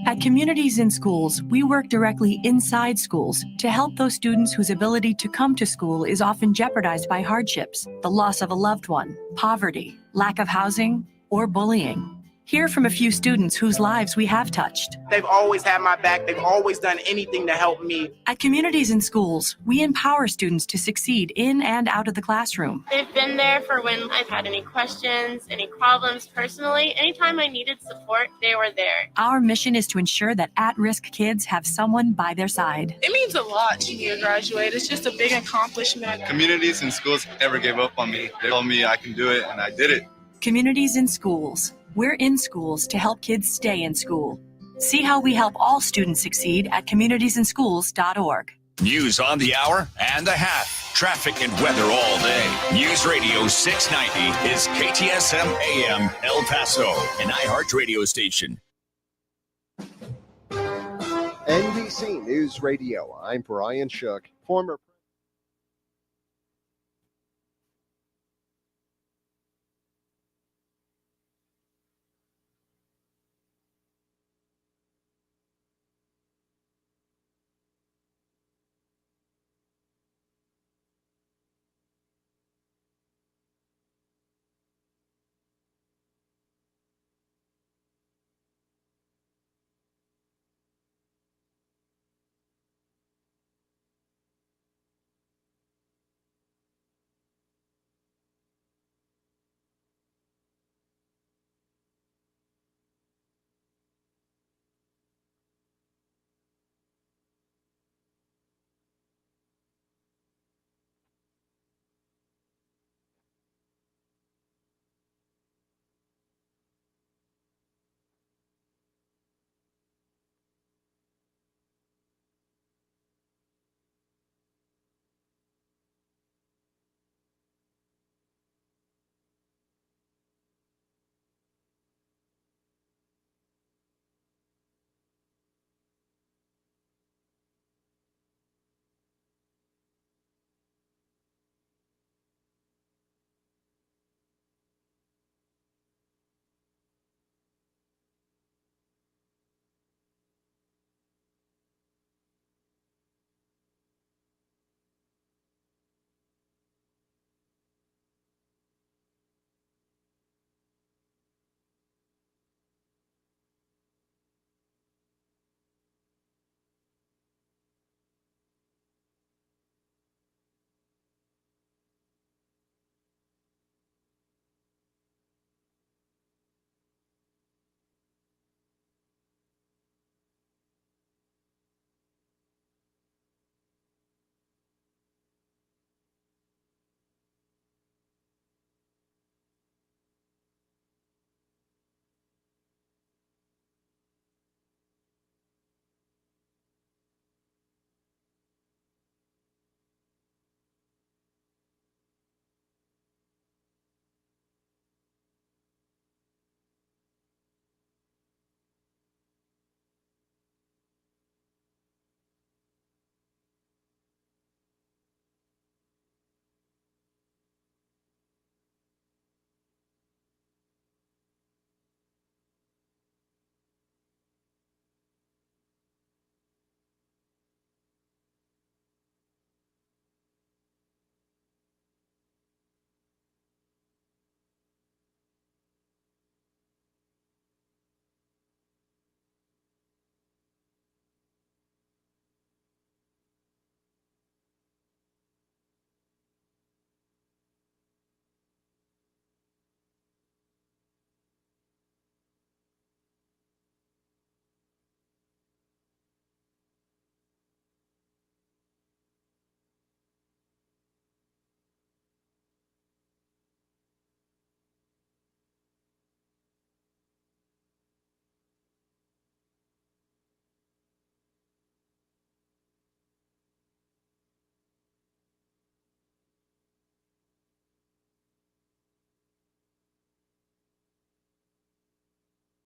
At Communities in Schools, we work directly inside schools to help those students whose ability to come to school is often jeopardized by hardships, the loss of a loved one, poverty, lack of housing, or bullying. Hear from a few students whose lives we have touched. They've always had my back. They've always done anything to help me. At Communities in Schools, we empower students to succeed in and out of the classroom. They've been there for when I've had any questions, any problems personally. Anytime I needed support, they were there. Our mission is to ensure that at-risk kids have someone by their side. It means a lot to me to graduate. It's just a big accomplishment. Communities in Schools never gave up on me. They told me I can do it, and I did it. Communities in Schools. We're in schools to help kids stay in school. See how we help all students succeed at communitiesinschools.org. News on the hour and a half. Traffic and weather all day. News Radio 690 is KTSM AM El Paso, an iHeart radio station. NBC News Radio. I'm Brian Shook, former